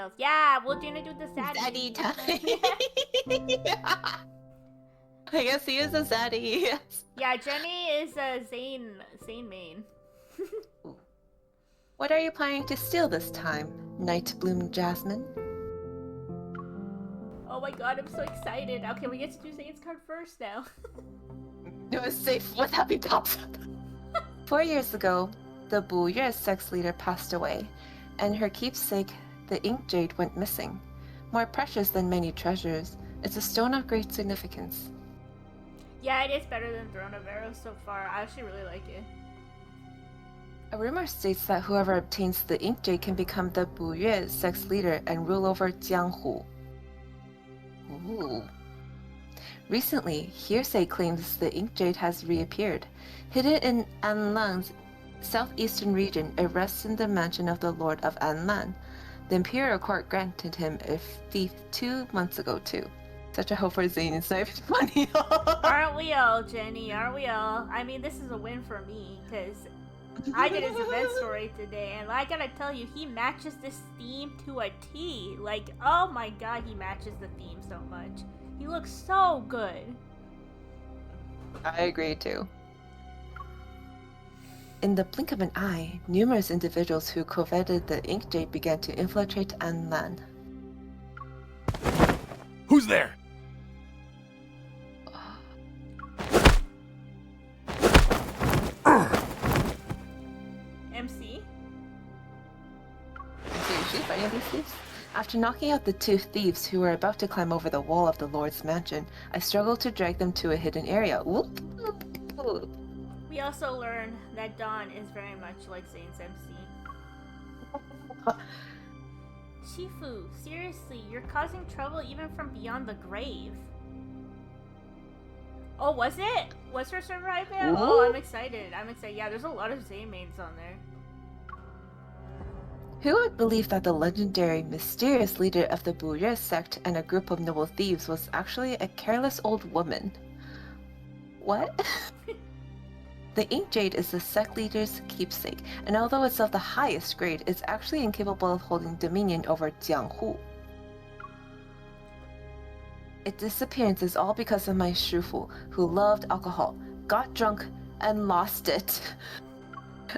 details. Yeah, we're gonna do the Zaddy zaddy. time. I guess he is a zaddy. Yes. Yeah, Jenny is a Zayne main. What are you planning to steal this time, Night Bloom Jasmine? Oh my god, I'm so excited. Okay, we get to do Zayne's card first now. It was safe with happy pops. 4 years ago, the Buyue sex leader passed away, and her keepsake, the ink jade, went missing. More precious than many treasures, it's a stone of great significance. Yeah, it is better than Throne of Arrows so far. I actually really like it. A rumor states that whoever obtains the ink jade can become the Buyue sex leader and rule over Jianghu. Ooh. Recently, hearsay claims the ink jade has reappeared. Hidden in Anlan's southeastern region, it rests in the mansion of the Lord of Anlan. The Imperial Court granted him a fief 2 months ago, too. Such a hope for Zayne. It's not even funny. Aren't we all, Jenny? Aren't we all? I mean, this is a win for me, because I did his event story today, and I gotta tell you, he matches this theme to a T. Like, oh my god, he matches the theme so much. He looks so good. I agree, too. In the blink of an eye, numerous individuals who coveted the ink jade began to infiltrate Anlan. Who's there? MC? Seriously, fighting these thieves? After knocking out the 2 thieves who were about to climb over the wall of the Lord's mansion, I struggled to drag them to a hidden area. Whoop, whoop, whoop. We also learned that Dawn is very much like Zayne's MC. Shifu, seriously, you're causing trouble even from beyond the grave. Oh, was it? Was her surviving? Oh, I'm excited. Yeah, there's a lot of Zayne mains on there. Who would believe that the legendary, mysterious leader of the Buyue sect and a group of noble thieves was actually a careless old woman? What? The ink jade is the sect leader's keepsake, and although it's of the highest grade, it's actually incapable of holding dominion over Jianghu. Its disappearance is all because of my Shifu, who loved alcohol, got drunk, and lost it.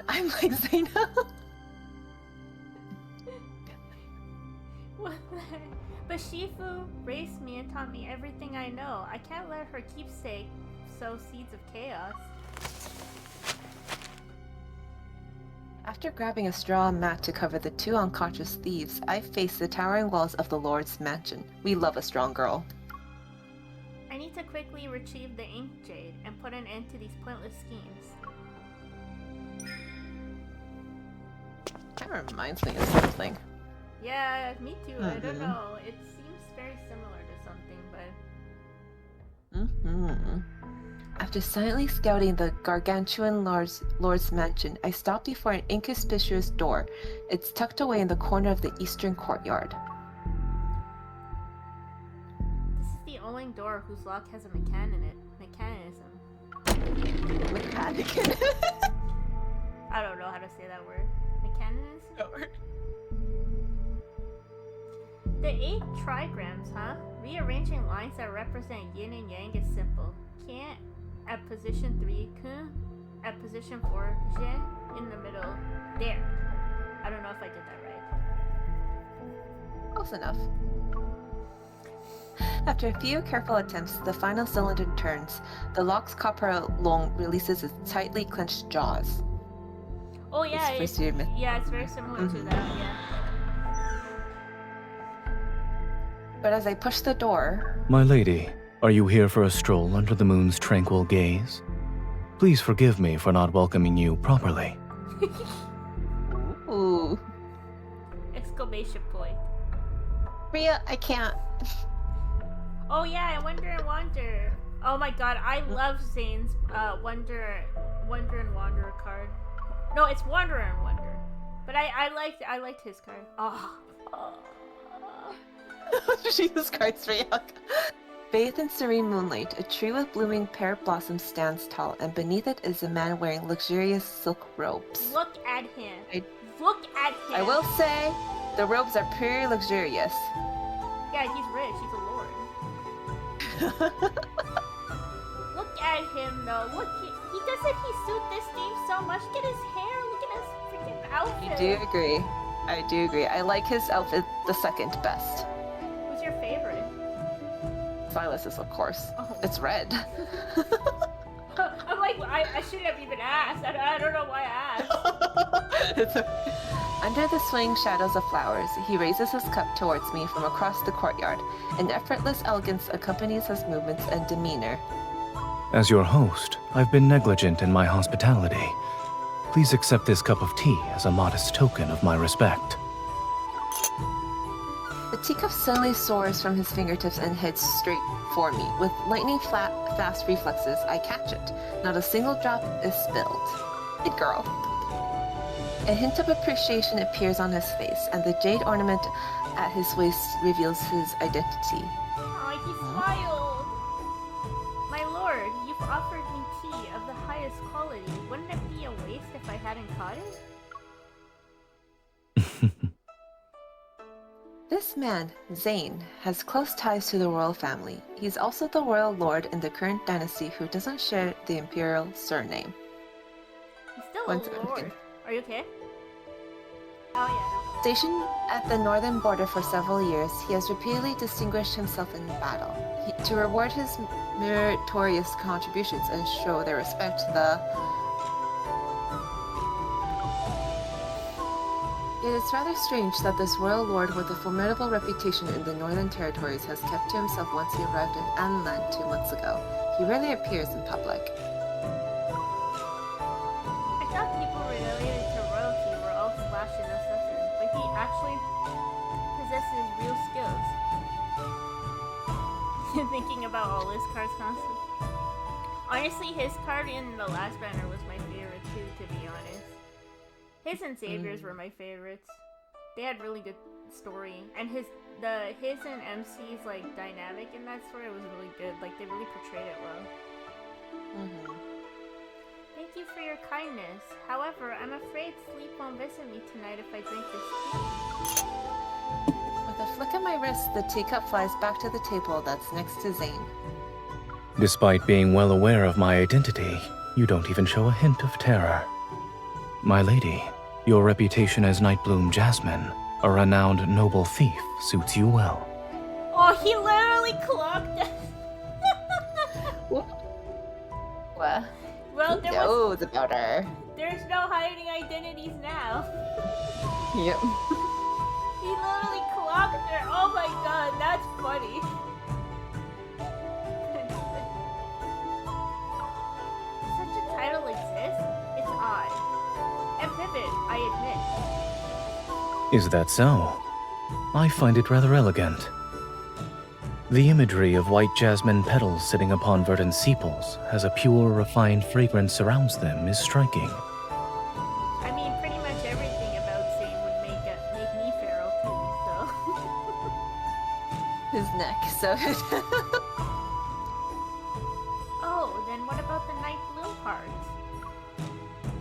I'm like Zayne. What the heck? But Shifu raised me and taught me everything I know. I can't let her keepsake sow seeds of chaos. After grabbing a straw mat to cover the 2 unconscious thieves, I faced the towering walls of the Lord's mansion. We love a strong girl. I need to quickly retrieve the ink jade and put an end to these pointless schemes. That reminds me of something. Yeah, me too. I don't know. It seems very similar to something, but... After silently scouting the gargantuan Lord's mansion, I stopped before an inconspicuous door. It's tucked away in the corner of the eastern courtyard. This is the only door whose lock has a mechanism. Mechanican? I don't know how to say that word. Mechanism? The 8 trigrams, huh? Rearranging lines that represent yin and yang is simple. Can't at position 3, kun at position 4, zhen in the middle. There. I don't know if I did that right. Close enough. After a few careful attempts, the final cylinder turns. The lock's copper long releases its tightly clenched jaws. Oh yeah, it's very similar to that, yeah. But as I push the door... My lady, are you here for a stroll under the moon's tranquil gaze? Please forgive me for not welcoming you properly. Ooh. Exclamation point. Ria, I can't. Oh yeah, Wonder and Wander. Oh my god, I love Zayne's Wonder and Wander card. No, it's Wanderer and Wonder. But I liked his card. Oh. Jesus Christ, Ria. Bathed in serene moonlight, a tree with blooming pear blossoms stands tall, and beneath it is a man wearing luxurious silk robes. Look at him. Look at him. I will say, The robes are pretty luxurious. Yeah, he's rich. He's a lord. Look at him, though. Look, he doesn't he suit this theme so much? Look at his hair. Look at his freaking outfit. I do agree. I do agree. I like his outfit the second best. Who's your favorite? Silas's, of course. Oh. It's red. I'm like, I shouldn't have even asked. I don't know why I asked. Under the swaying shadows of flowers, he raises his cup towards me from across the courtyard. An effortless elegance accompanies his movements and demeanor. As your host, I've been negligent in my hospitality. Please accept this cup of tea as a modest token of my respect. The teacup suddenly soars from his fingertips and heads straight for me. With lightning fast reflexes, I catch it. Not a single drop is spilled. Good girl. A hint of appreciation appears on his face, and the jade ornament at his waist reveals his identity. Oh, he smiled. My lord, you've offered me tea of the highest quality. Wouldn't it be a waste if I hadn't caught it? This man, Zayne, has close ties to the royal family. He's also the royal lord in the current dynasty who doesn't share the imperial surname. He's still One a second. lord. Are you okay? Oh yeah. Stationed at the northern border for several years, he has repeatedly distinguished himself in battle. To reward his meritorious contributions and show their respect, It is rather strange that this royal lord with a formidable reputation in the northern territories has kept to himself once he arrived in Anland 2 months ago. He rarely appears in public. I thought people related to royalty were all slash and assassin, but he actually possesses real skills. Thinking about all his cards constantly. Honestly, his card in the last banner was my favorite too, to be honest. His and Xavier's were my favorites. They had really good story, and his and MC's like dynamic in that story was really good. Like they really portrayed it well. Thank you for your kindness. However, I'm afraid sleep won't visit me tonight if I drink this tea. With a flick of my wrist, the teacup flies back to the table that's next to Zayne. Despite being well aware of my identity, you don't even show a hint of terror. My lady, your reputation as Nightbloom Jasmine, a renowned noble thief, suits you well. Oh, he literally clocked us. What? Well, Who knows about her? there's no hiding identities now. Yep. He literally clocked her. Oh my god, that's funny. Such a title exists? It's odd. And pivot, I admit. Is that so? I find it rather elegant. The imagery of white jasmine petals sitting upon verdant sepals as a pure, refined fragrance surrounds them is striking. I mean, pretty much everything about Zayne would make me feral too, so. His neck, so Oh, then what about the night bloom part?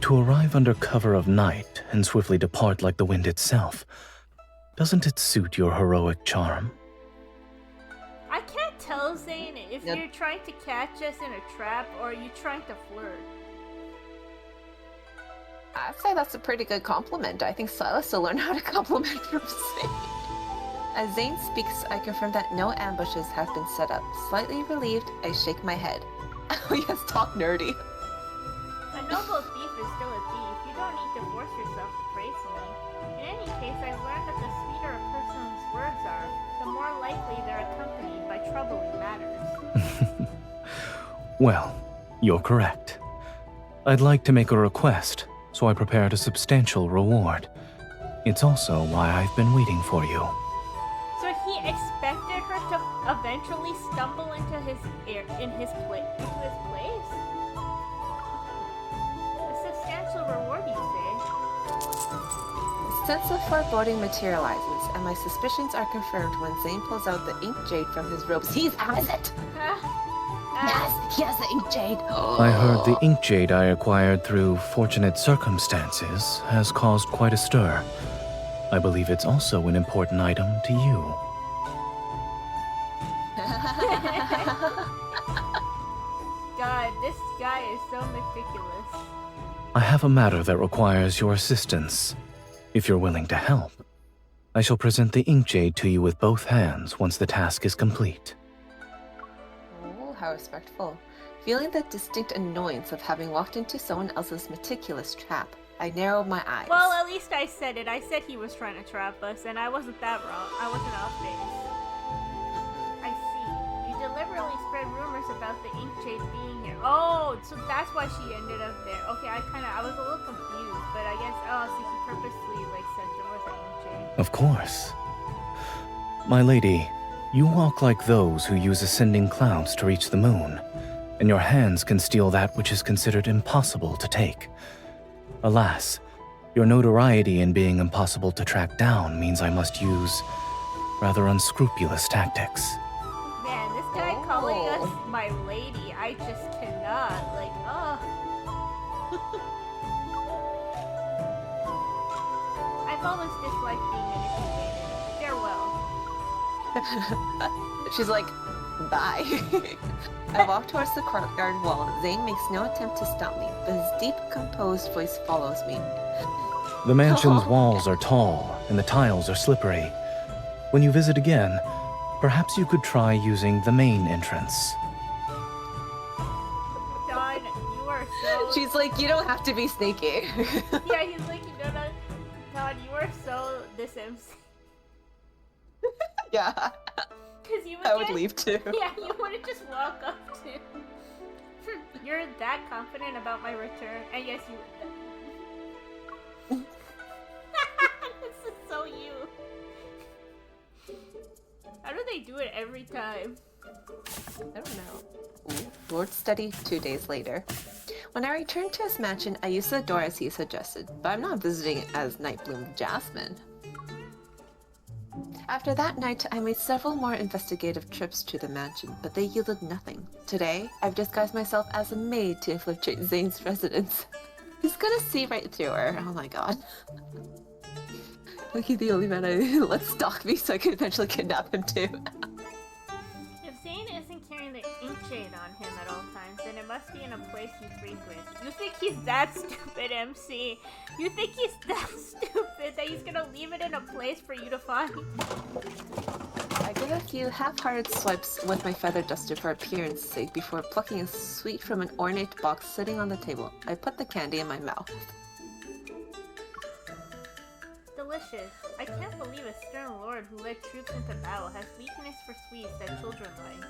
To arrive under cover of night and swiftly depart like the wind itself, doesn't it suit your heroic charm? I can't tell, Zayne, if Yep. you're trying to catch us in a trap or are you trying to flirt. I'd say that's a pretty good compliment. I think Silas will learn how to compliment from Zayne. As Zayne speaks, I confirm that no ambushes have been set up. Slightly relieved, I shake my head. Oh yes, talk nerdy. A noble thief is still a thief. You don't need to force yourself to praise me. In any case, I've learned that the sweeter a person's words are, the more likely they're accompanied by troubling matters. Well, you're correct. I'd like to make a request, so I prepared a substantial reward. It's also why I've been waiting for you. So he expected her to eventually stumble into his place. A substantial reward, you say? A sense of foreboding materializes, and my suspicions are confirmed when Zayne pulls out the ink jade from his robes. He has it! Yes, he has the ink jade! I heard the ink jade I acquired through fortunate circumstances has caused quite a stir. I believe it's also an important item to you. God, this guy is so meticulous. I have a matter that requires your assistance. If you're willing to help, I shall present the ink jade to you with both hands once the task is complete. Oh, how respectful. Feeling the distinct annoyance of having walked into someone else's meticulous trap, I narrowed my eyes. Well, at least I said it. I said he was trying to trap us, and I wasn't that wrong. I wasn't off base. I see. You deliberately spread rumors about the ink jade being here. Oh, so that's why she ended up there. Okay, I was a little confused, but I guess, so he purposely, said there was an ink jade. Of course. My lady, you walk like those who use ascending clouds to reach the moon, and your hands can steal that which is considered impossible to take. Alas, your notoriety in being impossible to track down means I must use rather unscrupulous tactics. Man, this guy calling us my lady, I just cannot, I've always disliked being manipulated. Farewell. She's like, bye. I walk towards the courtyard wall. Zayne makes no attempt to stop me, but his deep, composed voice follows me. The mansion's walls are tall, and the tiles are slippery. When you visit again, perhaps you could try using the main entrance. Don, you are so... She's like, you don't have to be sneaky. Yeah, he's like, Don, you are so this MC. Yeah. Because you would I would leave too. Yeah, you wouldn't just walk up to... You're that confident about my return, and yes, you would. This is so you. How do they do it every time? I don't know. Lord study 2 days later. When I returned to his mansion, I used the door as he suggested, but I'm not visiting as Nightbloom Jasmine. After that night, I made several more investigative trips to the mansion, but they yielded nothing. Today, I've disguised myself as a maid to infiltrate Zayne's residence. He's gonna see right through her. Oh my god. Look, he's the only man I let stalk me so I can eventually kidnap him too. If Zayne isn't carrying the ink jade on him at all times, then it must be in a place he frequents. You think he's that stupid, MC? You think he's that stupid that he's gonna leave it in a place for you to find? I give a few half-hearted swipes with my feather duster for appearance's sake before plucking a sweet from an ornate box sitting on the table. I put the candy in my mouth. Delicious. I can't believe a stern lord who led troops into battle has weakness for sweets that children like.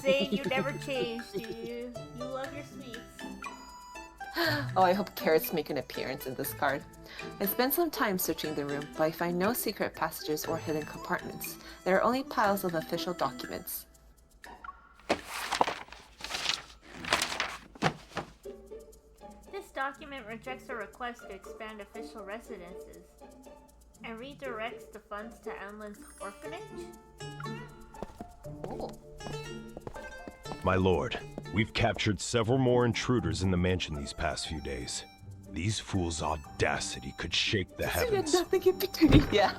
Zayne, you never changed, do you? You love your sweets. Oh, I hope carrots make an appearance in this card. I spend some time searching the room, but I find no secret passages or hidden compartments. There are only piles of official documents. This document rejects a request to expand official residences and redirects the funds to Anlin's orphanage? Oh. My lord, we've captured several more intruders in the mansion these past few days. These fools' audacity could shake the heavens. Nothing in between. Yeah.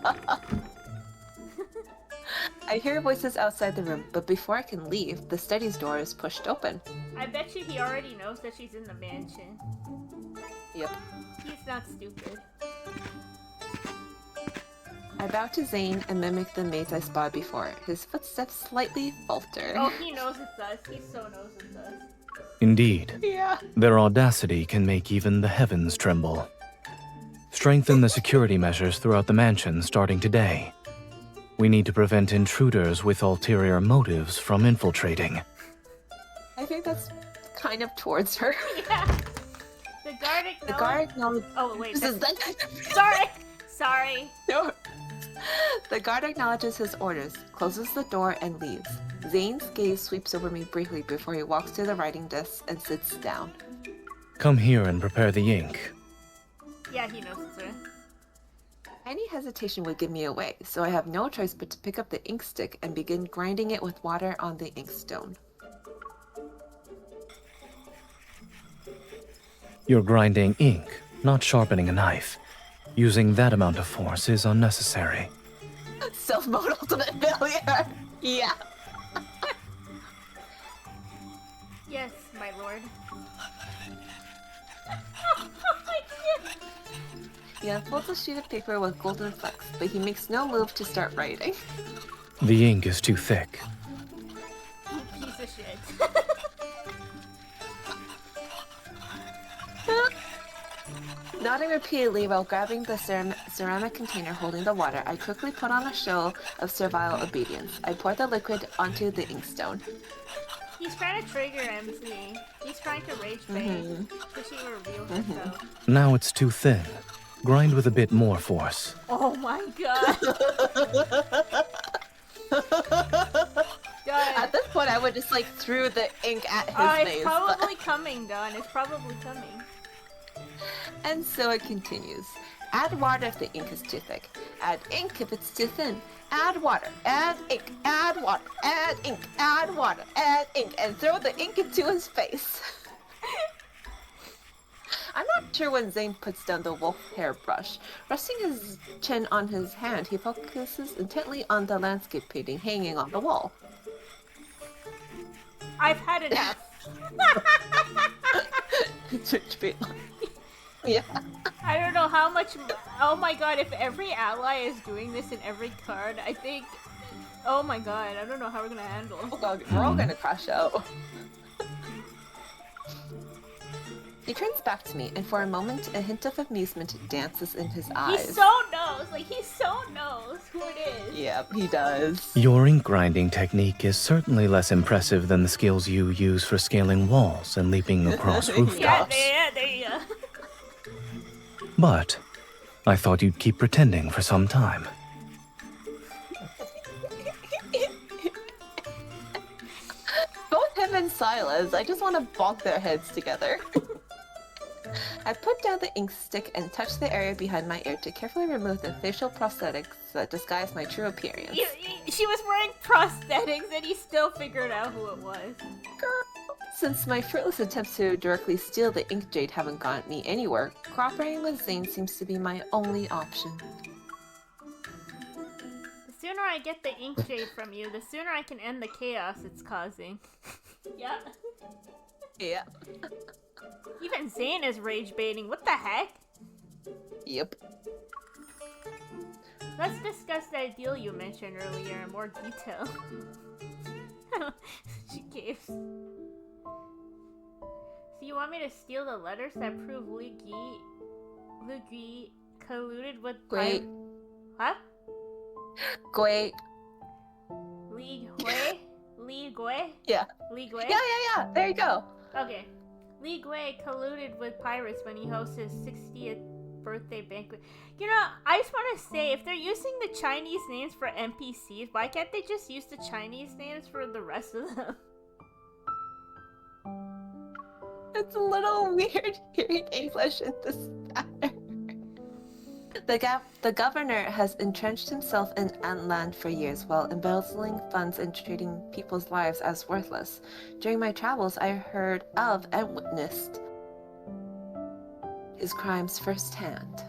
I hear voices outside the room, but before I can leave, the study's door is pushed open. I bet you he already knows that she's in the mansion. Yep. He's not stupid. I bow to Zayne and mimic the maze I spotted before. His footsteps slightly falter. Oh, he knows it's us. He so knows it's us. Indeed. Yeah. Their audacity can make even the heavens tremble. Strengthen the security measures throughout the mansion starting today. We need to prevent intruders with ulterior motives from infiltrating. I think that's kind of towards her. Yeah. The guard acknowledged... Oh, wait. Sorry! Sorry. No. The guard acknowledges his orders, closes the door, and leaves. Zayne's gaze sweeps over me briefly before he walks to the writing desk and sits down. Come here and prepare the ink. Yeah, he knows it's her. Any hesitation would give me away, so I have no choice but to pick up the ink stick and begin grinding it with water on the inkstone. You're grinding ink, not sharpening a knife. Using that amount of force is unnecessary. Self-mode ultimate failure. Yeah. Yes, my lord. He unfolds a sheet of paper with golden flecks, but he makes no move to start writing. The ink is too thick. Piece of shit. Nodding repeatedly while grabbing the ceramic container holding the water, I quickly put on a show of servile obedience. I pour the liquid onto the inkstone. He's trying to trigger MC. He's trying to rage bait. So she reveals herself. Now it's too thin. Grind with a bit more force. Oh my god. At this point, I would just like threw the ink at his face. It's probably coming, Don. It's probably coming. And so it continues. Add water if the ink is too thick. Add ink if it's too thin. Add water. Add ink. Add water. Add ink. Add water. Add ink. And throw the ink into his face. I'm not sure when Zayne puts down the wolf hair brush. Resting his chin on his hand, he focuses intently on the landscape painting hanging on the wall. I've had enough. Yeah. I don't know how much. Oh my god, if every ally is doing this in every card, I think. Oh my god, I don't know how we're gonna handle. Oh god, we're all gonna crash out. He turns back to me, and for a moment, a hint of amusement dances in his eyes. He so knows who it is. Yep, he does. Your ink grinding technique is certainly less impressive than the skills you use for scaling walls and leaping across rooftops. Yeah, there you go. But I thought you'd keep pretending for some time. Both him and Silas, I just want to bonk their heads together. I put down the ink stick and touched the area behind my ear to carefully remove the facial prosthetics that disguise my true appearance. She was wearing prosthetics and he still figured out who it was. Girl. Since my fruitless attempts to directly steal the ink jade haven't gotten me anywhere, cooperating with Zayne seems to be my only option. The sooner I get the ink jade from you, the sooner I can end the chaos it's causing. Yeah. Yeah. Even Zayne is rage baiting. What the heck? Yep. Let's discuss that deal you mentioned earlier in more detail. She gives. So you want me to steal the letters that prove Li Gui colluded with... Wait. Huh? Wait. Li Gui? Yeah. Li Gui? Yeah. There you go. Okay. Li Gui colluded with pirates when he hosted his 60th birthday banquet. You know, I just want to say, if they're using the Chinese names for NPCs, why can't they just use the Chinese names for the rest of them? It's a little weird hearing English in this pattern. The governor has entrenched himself in Antland for years while embezzling funds and treating people's lives as worthless. During my travels, I heard of and witnessed his crimes firsthand.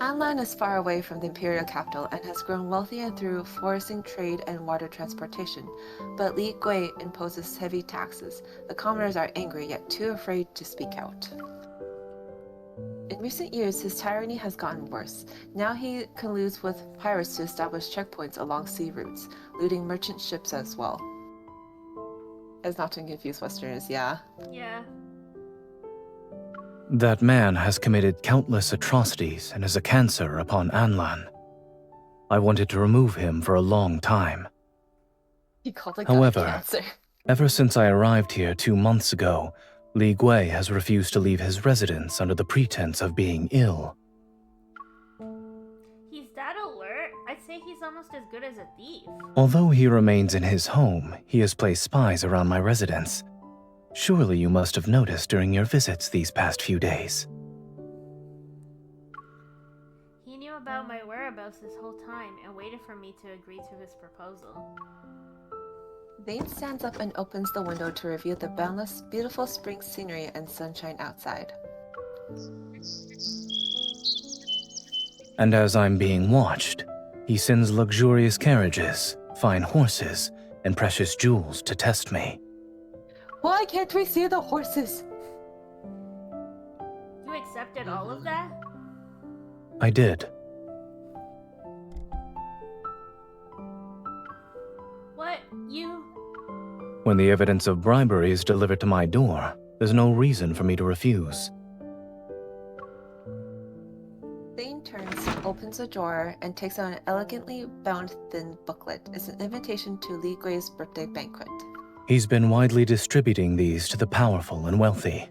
Antland is far away from the imperial capital and has grown wealthier through flourishing trade and water transportation, but Li Gui imposes heavy taxes. The commoners are angry yet too afraid to speak out. In recent years, his tyranny has gotten worse. Now he colludes with pirates to establish checkpoints along sea routes, looting merchant ships as well. As not to confuse Westerners, yeah. Yeah. That man has committed countless atrocities and is a cancer upon Anlan. I wanted to remove him for a long time. He called it However, cancer. Ever since I arrived here 2 months ago, Li Gui has refused to leave his residence under the pretense of being ill. He's that alert? I'd say he's almost as good as a thief. Although he remains in his home, he has placed spies around my residence. Surely you must have noticed during your visits these past few days. He knew about my whereabouts this whole time and waited for me to agree to his proposal. Zayne stands up and opens the window to reveal the boundless, beautiful spring scenery and sunshine outside. And as I'm being watched, he sends luxurious carriages, fine horses, and precious jewels to test me. Why can't we see the horses? You accepted all of that? I did. What? You... When the evidence of bribery is delivered to my door, there's no reason for me to refuse. Zayne turns, opens a drawer, and takes out an elegantly bound thin booklet. It's an invitation to Li Gui's birthday banquet. He's been widely distributing these to the powerful and wealthy.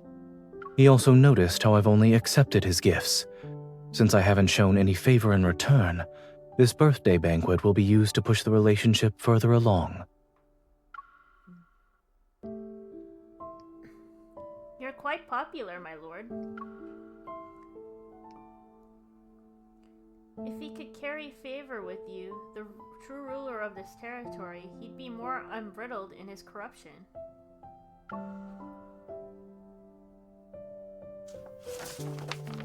He also noticed how I've only accepted his gifts. Since I haven't shown any favor in return, this birthday banquet will be used to push the relationship further along. You're quite popular, my lord. If he could carry favor with you, the true ruler of this territory, he'd be more unbridled in his corruption.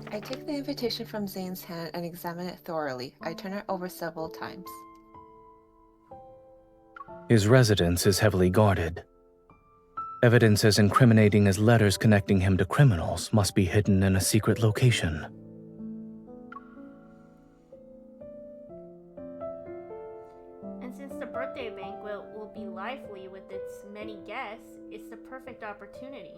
I take the invitation from Zayne's hand and examine it thoroughly. I turn it over several times. His residence is heavily guarded. Evidence as incriminating as letters connecting him to criminals must be hidden in a secret location. And since the birthday banquet will be lively with its many guests, it's the perfect opportunity.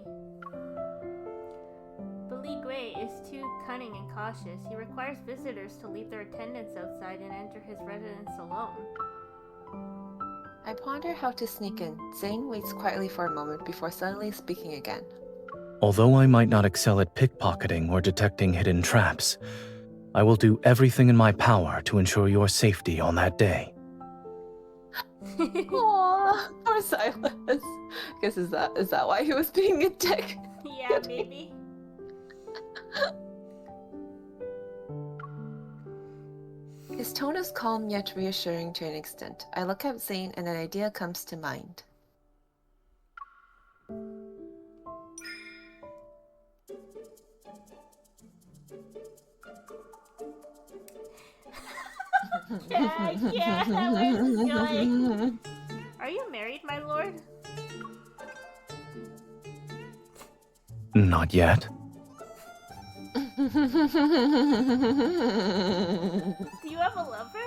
But Li Gui is too cunning and cautious. He requires visitors to leave their attendants outside and enter his residence alone. I ponder how to sneak in. Zayne waits quietly for a moment before suddenly speaking again. Although I might not excel at pickpocketing or detecting hidden traps, I will do everything in my power to ensure your safety on that day. Aww, poor Silas. Guess is that why he was being a dick? Yeah, maybe. His tone is calm yet reassuring to an extent. I look at Zayne and an idea comes to mind. Yeah, where's this going? Are you married, my lord? Not yet. Do you have a lover?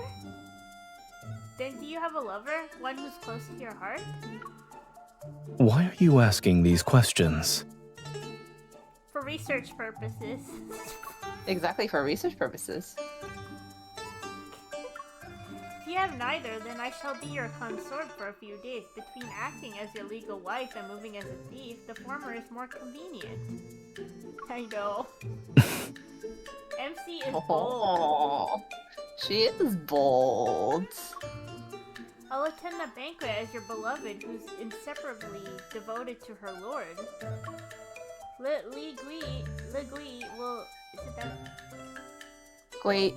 Then do you have a lover? One who's close to your heart? Why are you asking these questions? For research purposes. Exactly, for research purposes. If you have neither, then I shall be your consort for a few days. Between acting as your legal wife and moving as a thief, the former is more convenient. I know. MC is bold. Oh, she is bold. I'll attend the banquet as your beloved, who's inseparably devoted to her lord. Li Gui will... Is it that? Wait.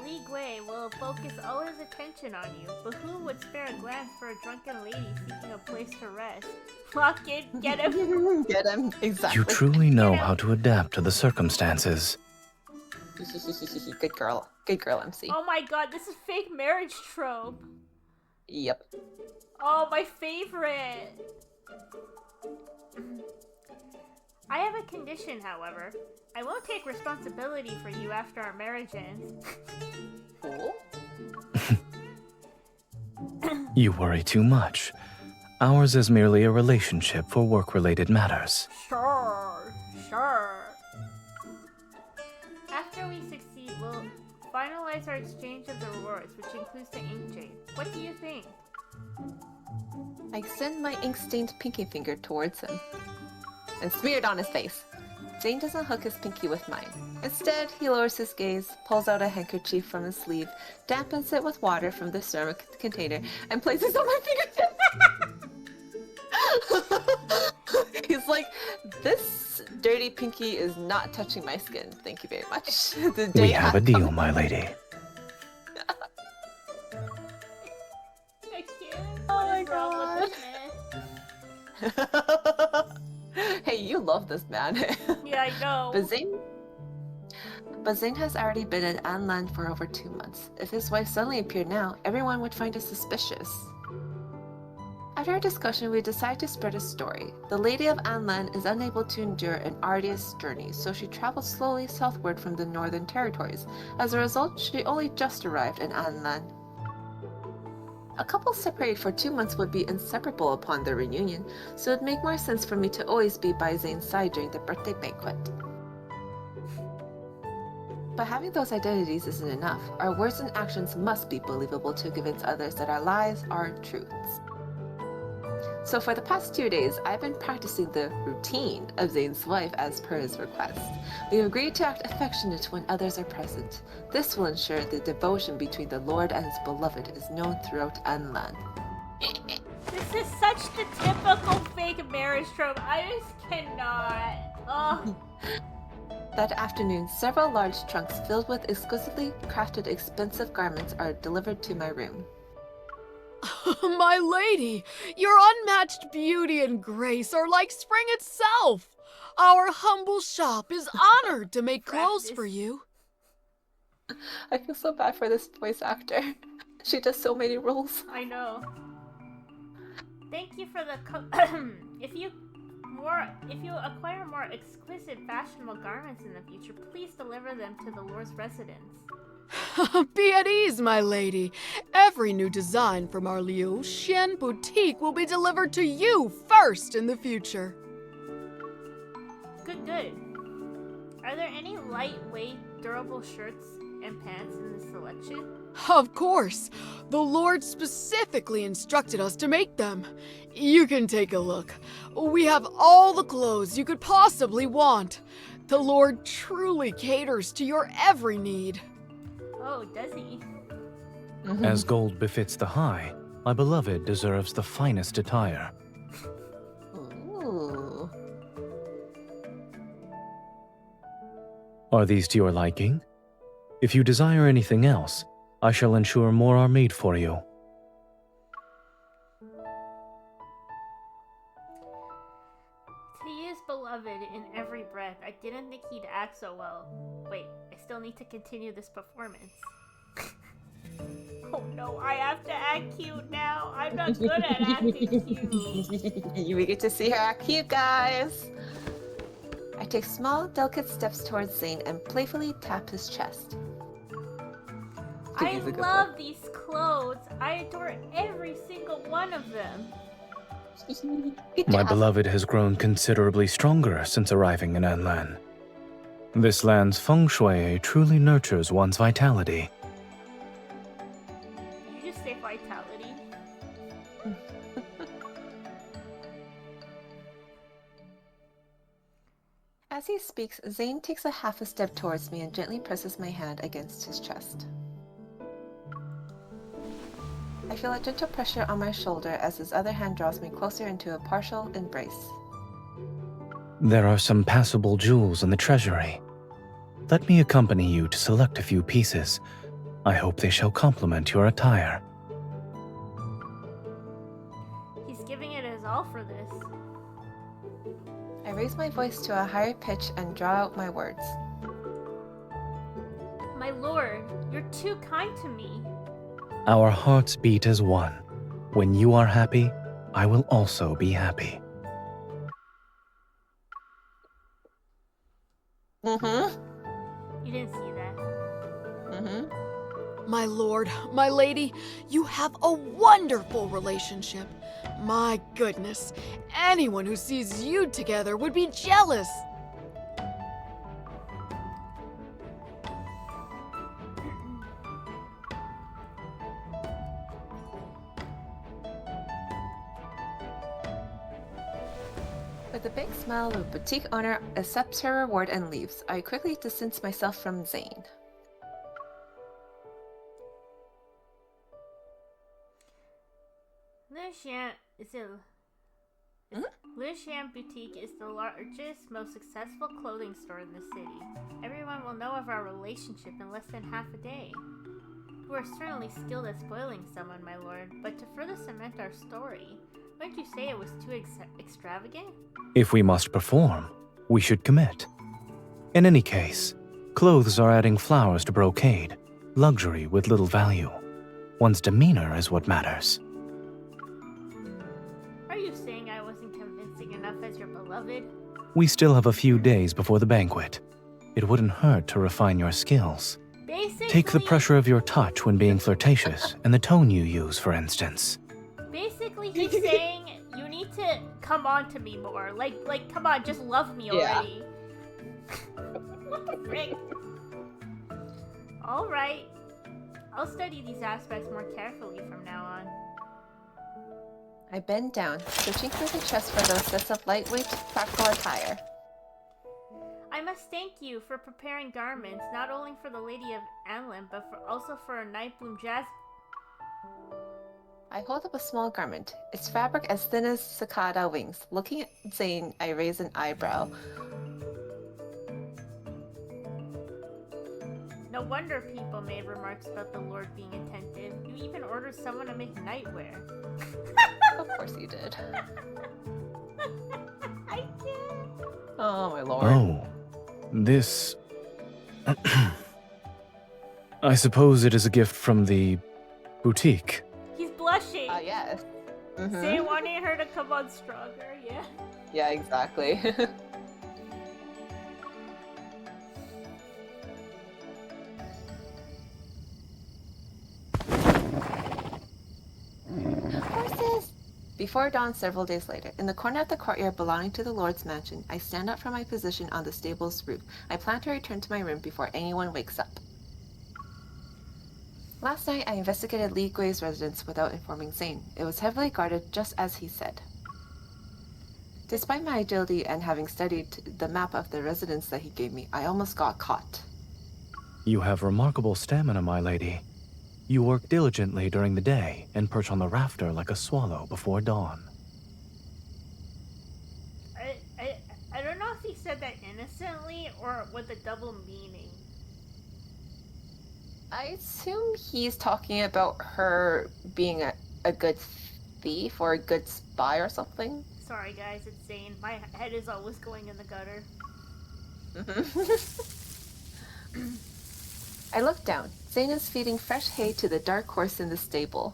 Li Gui will focus all his attention on you, but who would spare a glance for a drunken lady seeking a place to rest? Lock it, get him! Get him, exactly. You truly know how to adapt to the circumstances. Good girl, MC. Oh my god, this is fake marriage trope! Yep. Oh, my favorite! I have a condition, however. I won't take responsibility for you after our marriage ends. Cool. You worry too much. Ours is merely a relationship for work-related matters. Sure. After we succeed, we'll finalize our exchange of the rewards, which includes the ink jade. What do you think? I extend my ink-stained pinky finger towards him and smear it on his face. Zayne doesn't hook his pinky with mine. Instead, he lowers his gaze, pulls out a handkerchief from his sleeve, dampens it with water from the ceramic container, and places it on my fingertip. He's like, this dirty pinky is not touching my skin. Thank you very much. We have a deal, my lady. I can't. Oh What my is wrong with this man? Hey, you love this man. Yeah, I know. But Zayne, but Zayne has already been in Anlan for over 2 months. If his wife suddenly appeared now, everyone would find it suspicious. After our discussion, we decide to spread a story. The Lady of Anlan is unable to endure an arduous journey, so she travels slowly southward from the Northern Territories. As a result, she only just arrived in Anlan. A couple separated for 2 months would be inseparable upon their reunion, so it'd make more sense for me to always be by Zayne's side during the birthday banquet. But having those identities isn't enough. Our words and actions must be believable to convince others that our lies are truths. So for the past 2 days, I've been practicing the routine of Zayne's wife as per his request. We have agreed to act affectionate when others are present. This will ensure the devotion between the Lord and his beloved is known throughout Anlan. This is such the typical fake marriage trope. I just cannot. Oh. That afternoon, several large trunks filled with exquisitely crafted expensive garments are delivered to my room. My lady, your unmatched beauty and grace are like spring itself. Our humble shop is honored to make clothes for you. I feel so bad for this voice actor. She does so many roles. I know. Thank you for the if you acquire more exquisite fashionable garments in the future, please deliver them to the Lord's residence. Be at ease, my lady. Every new design from our Liu Xian boutique will be delivered to you first in the future. Good. Are there any lightweight, durable shirts and pants in this selection? Of course. The Lord specifically instructed us to make them. You can take a look. We have all the clothes you could possibly want. The Lord truly caters to your every need. Oh, does he? As gold befits the high, my beloved deserves the finest attire. Ooh. Are these to your liking? If you desire anything else, I shall ensure more are made for you. To use beloved in every breath. I didn't think he'd act so well. Wait, I still need to continue this performance. Oh no, I have to act cute now. I'm not good at acting cute. We get to see her act cute, guys. I take small, delicate steps towards Zayne and playfully tap his chest. I love these clothes. I adore every single one of them. My beloved has grown considerably stronger since arriving in Anlan. This land's feng shui truly nurtures one's vitality. Did you just say vitality? As he speaks, Zayne takes a half a step towards me and gently presses my hand against his chest. I feel a gentle pressure on my shoulder as his other hand draws me closer into a partial embrace. There are some passable jewels in the treasury. Let me accompany you to select a few pieces. I hope they shall complement your attire. He's giving it his all for this. I raise my voice to a higher pitch and draw out my words. My lord, you're too kind to me. Our hearts beat as one. When you are happy, I will also be happy. You didn't see that. My lord, my lady, you have a wonderful relationship. My goodness, anyone who sees you together would be jealous. With a big smile, the boutique owner accepts her reward and leaves. I quickly distance myself from Zayne. Lucian Boutique is the largest, most successful clothing store in the city. Everyone will know of our relationship in less than half a day. You are certainly skilled at spoiling someone, my lord, but to further cement our story, wouldn't you say it was too extravagant? If we must perform, we should commit. In any case, Clothes are adding flowers to brocade, luxury with little value. One's demeanor is what matters. Are you saying I wasn't convincing enough as your beloved? We still have a few days before the banquet. It wouldn't hurt to refine your skills. Basically, Take the pressure of your touch when being flirtatious and the tone you use, for instance. Basically, he's saying you need to come on to me more. Like, come on, just love me already. What the frick? Alright. I'll study these aspects more carefully from now on. I bend down, searching through the chest for those sets of lightweight, practical attire. I must thank you for preparing garments, not only for the Lady of Anlin, but also for a Nightbloom Jazz. I hold up a small garment, its fabric as thin as cicada wings. Looking at Zayne, I raise an eyebrow. No wonder people made remarks about the Lord being attentive. You even ordered someone to make nightwear. Of course you did. I can't. Oh, my lord. Oh, this... I suppose it is a gift from the boutique. He's blushing. Yes. Say wanting her to come on stronger, yeah. Yeah, exactly. Horses! Before dawn several days later, in the corner of the courtyard belonging to the Lord's mansion, I stand up from my position on the stable's roof. I plan to return to my room before anyone wakes up. Last night, I investigated Li Gui's residence without informing Zayne. It was heavily guarded, just as he said. Despite my agility and having studied the map of the residence that he gave me, I almost got caught. You have remarkable stamina, my lady. You work diligently during the day and perch on the rafter like a swallow before dawn. I don't know if he said that innocently or with a double meaning. I assume he's talking about her being a good thief or a good spy or something. Sorry guys, it's Zayne. My head is always going in the gutter. I look down. Zayne is feeding fresh hay to the dark horse in the stable.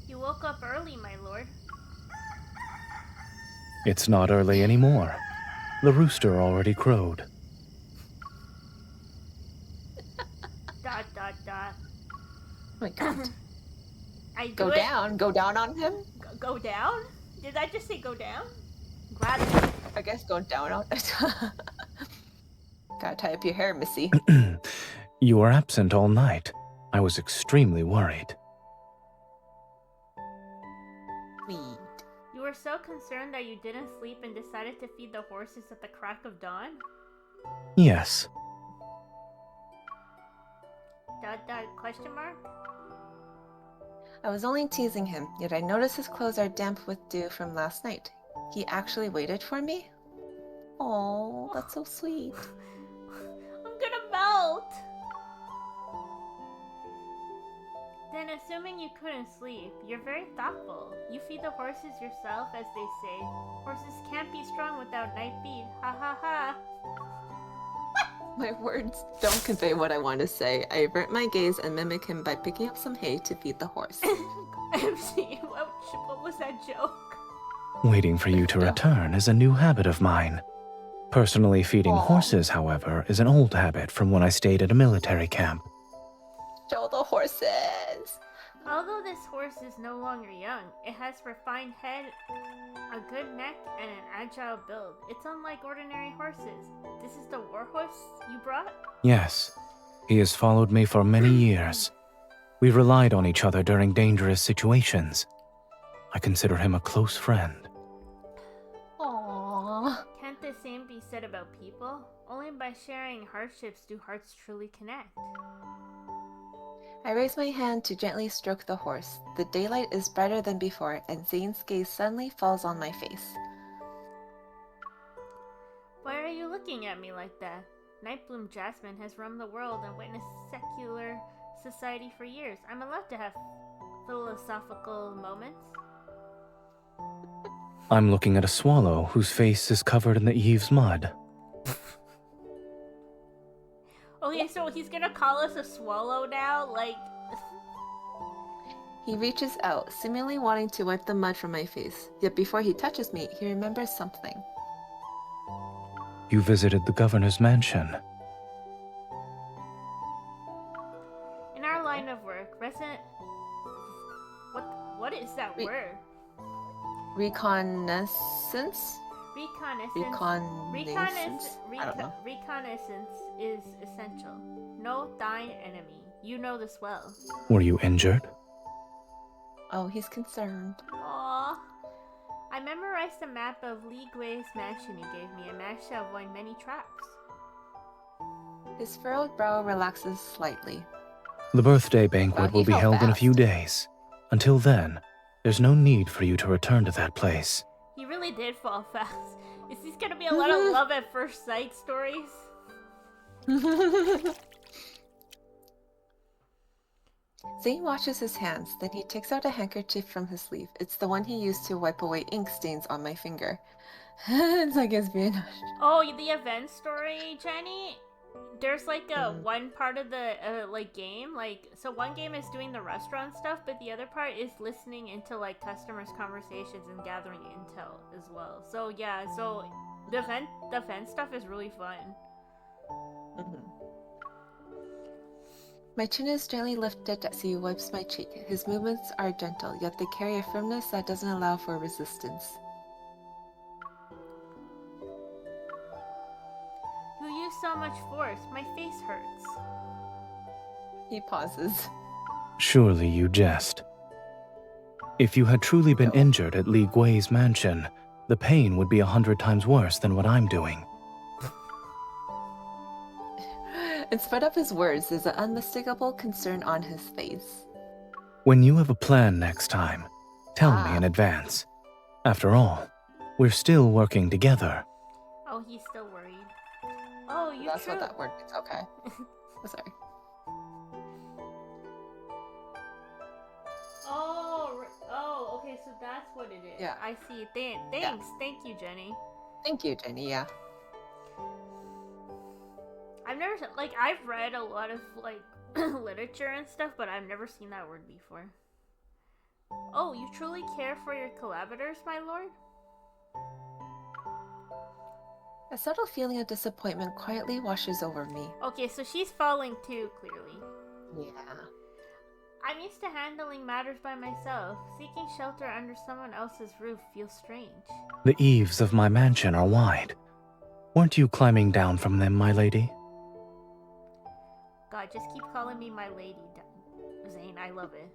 You woke up early, my lord. It's not early anymore. The rooster already crowed. ... Oh my god. Go Go down on him? Go down? Did I just say go down? Glad. I guess go down on it. Gotta tie up your hair, missy. You were absent all night. I was extremely worried. Sweet. You were so concerned that you didn't sleep and decided to feed the horses at the crack of dawn? Yes. ... Question mark? I was only teasing him, yet I notice his clothes are damp with dew from last night. He actually waited for me? Oh, that's so sweet. I'm gonna melt! Then assuming you couldn't sleep, you're very thoughtful. You feed the horses yourself, as they say. Horses can't be strong without night feed. Ha ha ha! My words don't convey what I want to say. I avert my gaze and mimic him by picking up some hay to feed the horse. MC, what was that joke? Waiting for you to return is a new habit of mine. Personally feeding horses, however, is an old habit from when I stayed at a military camp. Show the horses! Although this horse is no longer young, it has refined head, a good neck, and an agile build. It's unlike ordinary horses. This is the war horse you brought? Yes, he has followed me for many years. We relied on each other during dangerous situations. I consider him a close friend. Aww. Can't the same be said about people? Only by sharing hardships do hearts truly connect. I raise my hand to gently stroke the horse. The daylight is brighter than before, and Zayne's gaze suddenly falls on my face. Why are you looking at me like that? Nightbloom Jasmine has roamed the world and witnessed secular society for years. I'm allowed to have philosophical moments. I'm looking at a swallow whose face is covered in the eaves mud. so he's gonna call us a swallow now? Like... He reaches out, seemingly wanting to wipe the mud from my face. Yet before he touches me, he remembers something. You visited the governor's mansion. In our line of work, resident... What is that word? Reconnaissance? Reconnaissance. I don't know. Reconnaissance is essential. Know thine enemy. You know this well. Were you injured? Oh, he's concerned. Aww. I memorized a map of Li Gui's mansion you gave me and managed to avoid many traps. His furrowed brow relaxes slightly. The birthday banquet Wow, he will be fell held in a few fast. days. Until then, there's no need for you to return to that place. He really did fall fast. Is this gonna be a lot of love at first sight stories? Zayne washes his hands, then he takes out a handkerchief from his sleeve. It's the one he used to wipe away ink stains on my finger. It's like it's being Oh, the event story, Jenny? There's like a one part of the like game, like so one game is doing the restaurant stuff, but the other part is listening into like customers' conversations and gathering intel as well. So yeah, so the event stuff is really fun. My chin is gently lifted as he wipes my cheek. His movements are gentle, yet they carry a firmness that doesn't allow for resistance. You use so much force, my face hurts. He pauses. Surely you jest. If you had truly been injured at Li Gui's mansion, the pain would be 100 times worse than what I'm doing. In spite of his words, there's an unmistakable concern on his face. When you have a plan next time, tell me in advance. After all, we're still working together. Oh, he's still worried. Oh, you That's true. what that word means. Okay. Oh, sorry. Oh, okay, so that's what it is. Yeah. I see. Thanks. Thank you, Jenny. Thank you, Jenny. Yeah. I've never, like, I've read a lot of, like, literature and stuff, but I've never seen that word before. Oh, you truly care for your collaborators, my lord? A subtle feeling of disappointment quietly washes over me. Okay, so she's falling too, clearly. Yeah. I'm used to handling matters by myself. Seeking shelter under someone else's roof feels strange. The eaves of my mansion are wide. Weren't you climbing down from them, my lady? God, just keep calling me my lady, Zayne. I love it.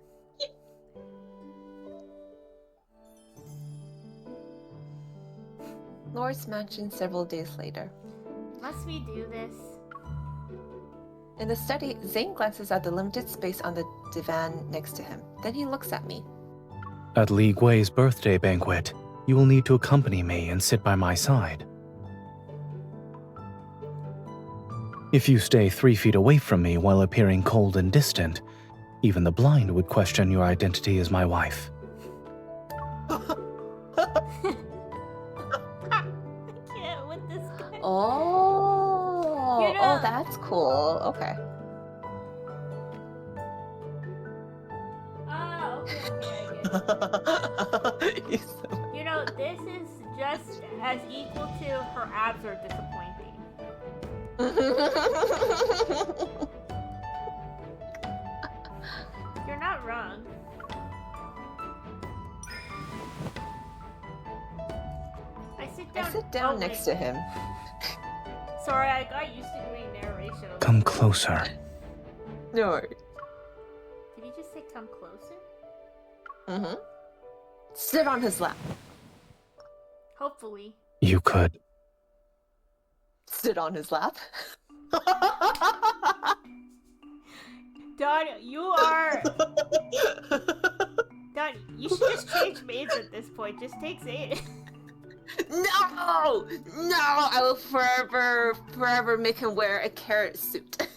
Lord's mansion several days later. Must we do this? In the study, Zayne glances at the limited space on the divan next to him. Then he looks at me. At Li Gui's birthday banquet, you will need to accompany me and sit by my side. If you stay 3 feet away from me while appearing cold and distant, even the blind would question your identity as my wife. I can't with this guy. Oh, You know- oh, that's cool. Okay. Ah, okay, I get it. He's so- You know, this is just as equal to her abs are disappointing. You're not wrong. I sit down next to him. Sorry, I got used to doing narration. Come closer. No worries. Did he just say come closer? Mm-hmm. Sit on his lap. Hopefully. You could. Sit on his lap. Don, you are... Don, you should just change maids at this point. Just take Zayne. No! No! I will forever make him wear a carrot suit.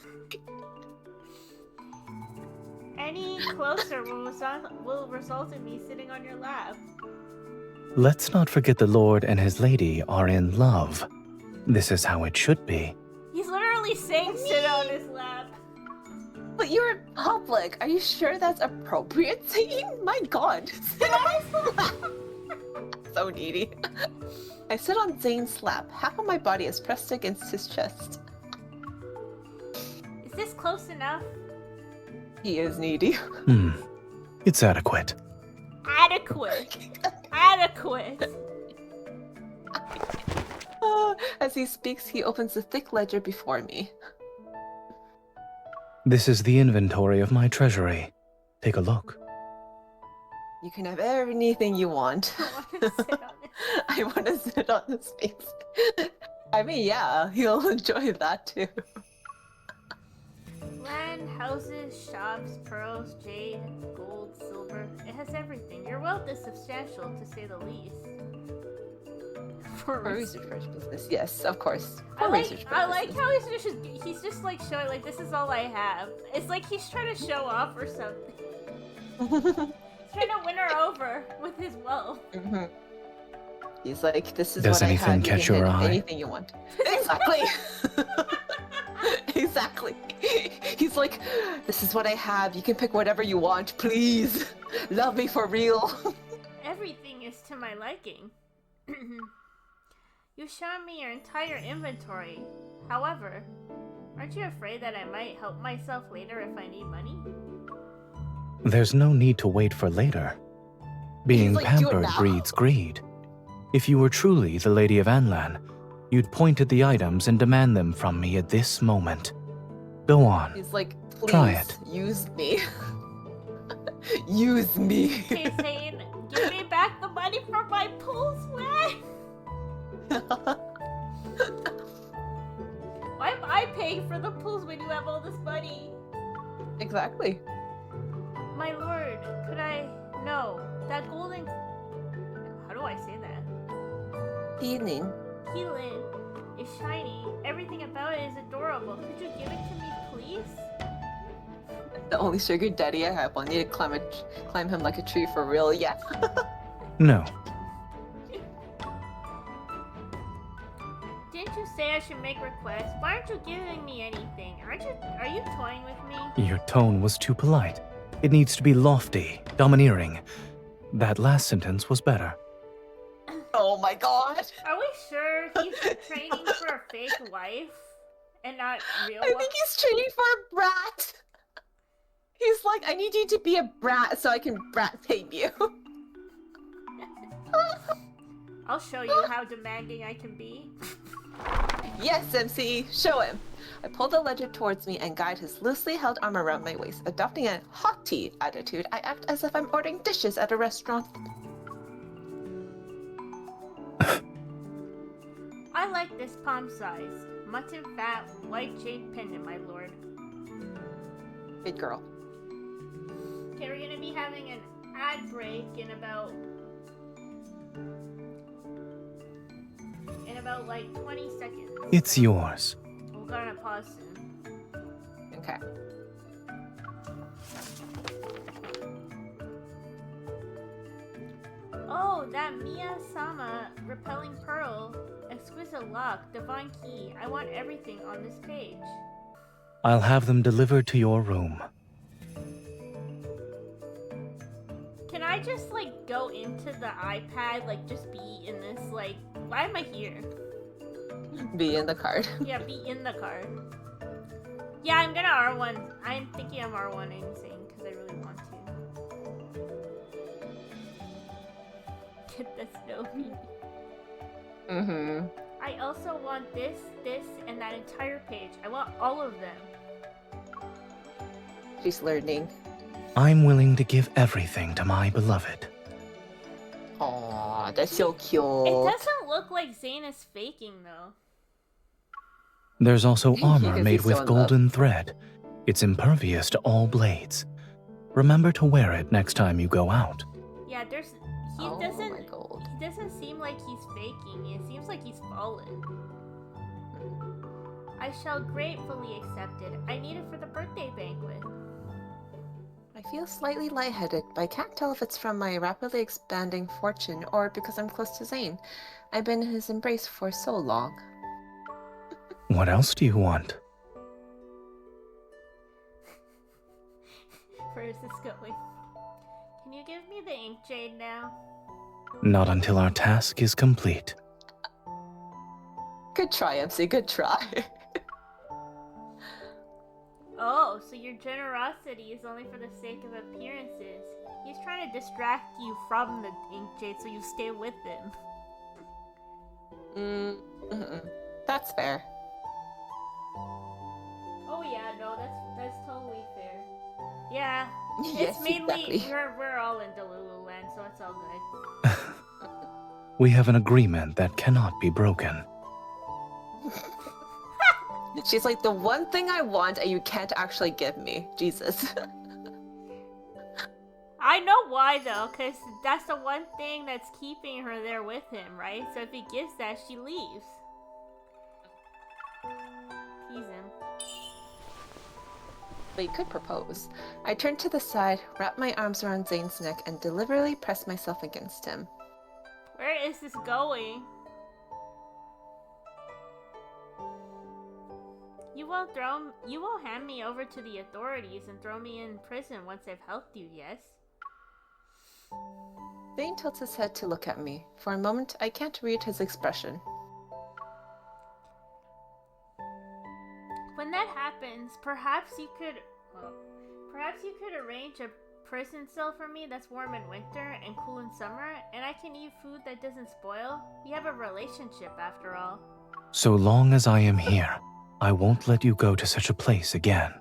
Any closer will result in me sitting on your lap. Let's not forget the Lord and his lady are in love. This is how it should be. He's literally saying sit on his lap. But you're in public. Are you sure that's appropriate, Zayne? My god. So needy. I sit on Zayne's lap. Half of my body is pressed against his chest. Is this close enough? He is needy. It's adequate. Adequate. Adequate. As he speaks, he opens the thick ledger before me. This is the inventory of my treasury. Take a look. You can have anything you want. I want to sit on it. I want to sit on this space. I mean, yeah, he'll enjoy that too. Land, houses, shops, pearls, jade, gold, silver. It has everything. Your wealth is substantial, to say the least. For research business, yes, of course. I For like research how he's just like showing like this is all I have. It's like he's trying to show off or something. He's trying to win her over with his wealth. He's like, this is Does what I anything have. catch You can your have eye? anything you want. Exactly. Exactly. He's like, this is what I have. You can pick whatever you want, please. Love me for real. Everything is to my liking. You showed me your entire inventory. However, aren't you afraid that I might help myself later if I need money? There's no need to wait for later. Being like, do it pampered now. breeds greed. If you were truly the Lady of Anlan, you'd point at the items and demand them from me at this moment. Go on. He's like, please Try it. use me. Use me. Okay, Zayne, give me back the money from my pool sweat. Why am I paying for the pools when you have all this money? Exactly. My lord, could I... No, that golden... How do I say that? Healing. Keelan is shiny. Everything about it is adorable. Could you give it to me, please? The only sugar daddy I have. I'll need to climb him like a tree for real. Yeah. No. Didn't you say I should make requests? Why aren't you giving me anything? Are you toying with me? Your tone was too polite. It needs to be lofty, domineering. That last sentence was better. Oh my god. Are we sure he's training for a fake wife and not real I one? think he's training for a brat. He's like, I need you to be a brat so I can brat tame you. I'll show you how demanding I can be. Yes, MC, show him. I pull the ledger towards me and guide his loosely held arm around my waist. Adopting a haughty attitude, I act as if I'm ordering dishes at a restaurant. I like this palm-sized, mutton fat, white jade pendant, my lord. Good girl. Okay, we're gonna be having an ad break in about like 20 seconds. It's yours. We're gonna pause soon. Okay. Oh, that Mia-sama repelling pearl, exquisite lock, divine key. I want everything on this page. I'll have them delivered to your room. Can I just like go into the iPad, like just be in this, like, why am I here? Be in the card. Yeah, be in the card. Yeah, I'm gonna R1. I'm thinking I'm R1ing Zayne because I really want to. Get the snow bee. Mm-hmm. I also want this, and that entire page. I want all of them. She's learning. I'm willing to give everything to my beloved. Aw, that's so cute. It doesn't look like Zayne is faking though. There's also armor Because made he's so with in golden thread. It's impervious to all blades. Remember to wear it next time you go out. Yeah, he Oh doesn't my god. he doesn't seem like he's faking. It seems like he's fallen. I shall gratefully accept it. I need it for the birthday banquet. I feel slightly lightheaded, but I can't tell if it's from my rapidly expanding fortune or because I'm close to Zayne. I've been in his embrace for so long. What else do you want? Where's this going? Can you give me the ink jade now? Not until our task is complete. Good try, MC. Good try. Oh, so your generosity is only for the sake of appearances. He's trying to distract you from the ink jade so you stay with him. That's fair. Oh yeah, no, that's totally fair. Yeah, Yes, it's mainly exactly. we're all in Delulu land, so it's all good. We have an agreement that cannot be broken. She's like, the one thing I want and you can't actually give me. Jesus. I know why though, cause that's the one thing that's keeping her there with him, right? So if he gives that, she leaves. Tease him. But you could propose. I turned to the side, wrapped my arms around Zayne's neck, and deliberately pressed myself against him. Where is this going? You won't hand me over to the authorities and throw me in prison once I've helped you, yes? Zayne tilts his head to look at me. For a moment, I can't read his expression. When that happens, perhaps you could arrange a prison cell for me that's warm in winter and cool in summer, and I can eat food that doesn't spoil. We have a relationship after all. So long as I am here, I won't let you go to such a place again.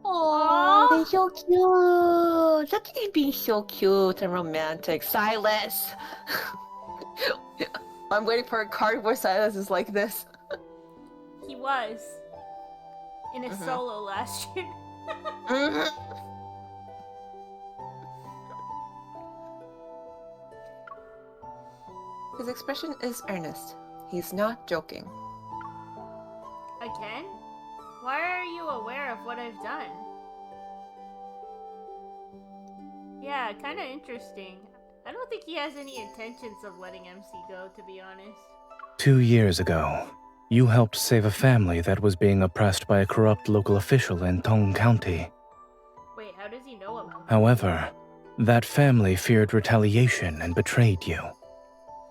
Oh, they're so cute. Look at him being so cute and romantic. Silas. I'm waiting for a card where Silas is like this. He was in a solo last year. His expression is earnest. He's not joking. Again? Why are you aware of what I've done? Yeah, kinda interesting. I don't think he has any intentions of letting MC go, to be honest. 2 years ago, you helped save a family that was being oppressed by a corrupt local official in Tong County. Wait, how does he know about that? However, that family feared retaliation and betrayed you.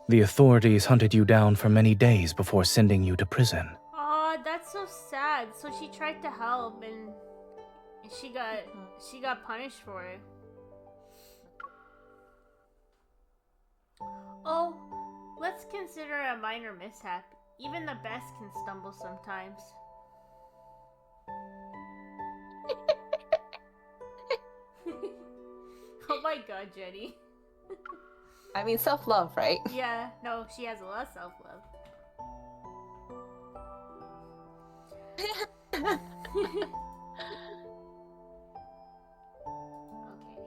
The authorities hunted you down for many days before sending you to prison. Aw, that's so sad. So she tried to help and she got punished for it. Oh, let's consider a minor mishap. Even the best can stumble sometimes. Oh my god, Jenny. I mean, self-love, right? Yeah, no, she has a lot of self-love. Okay.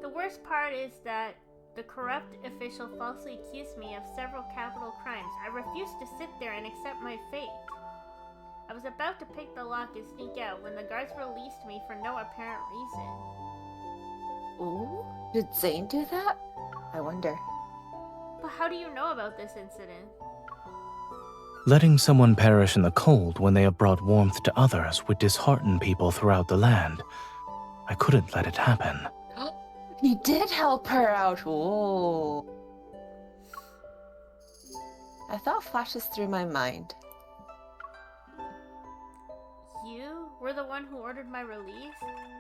The worst part is that the corrupt official falsely accused me of several capital crimes. I refused to sit there and accept my fate. I was about to pick the lock and sneak out when the guards released me for no apparent reason. Ooh, did Zayne do that? I wonder. But how do you know about this incident? Letting someone perish in the cold when they have brought warmth to others would dishearten people throughout the land. I couldn't let it happen. He did help her out. Ooh. A thought flashes through my mind. You were the one who ordered my release?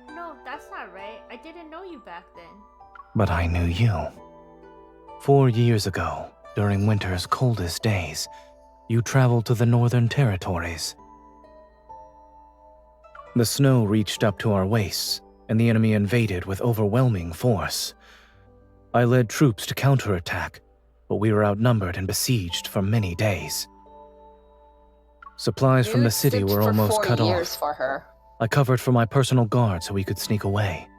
No, that's not right. I didn't know you back then. But I knew you. 4 years ago, during winter's coldest days, you traveled to the Northern Territories. The snow reached up to our waists, and the enemy invaded with overwhelming force. I led troops to counterattack, but we were outnumbered and besieged for many days. Supplies from the city were almost cut off. For her. I covered for my personal guard so he could sneak away.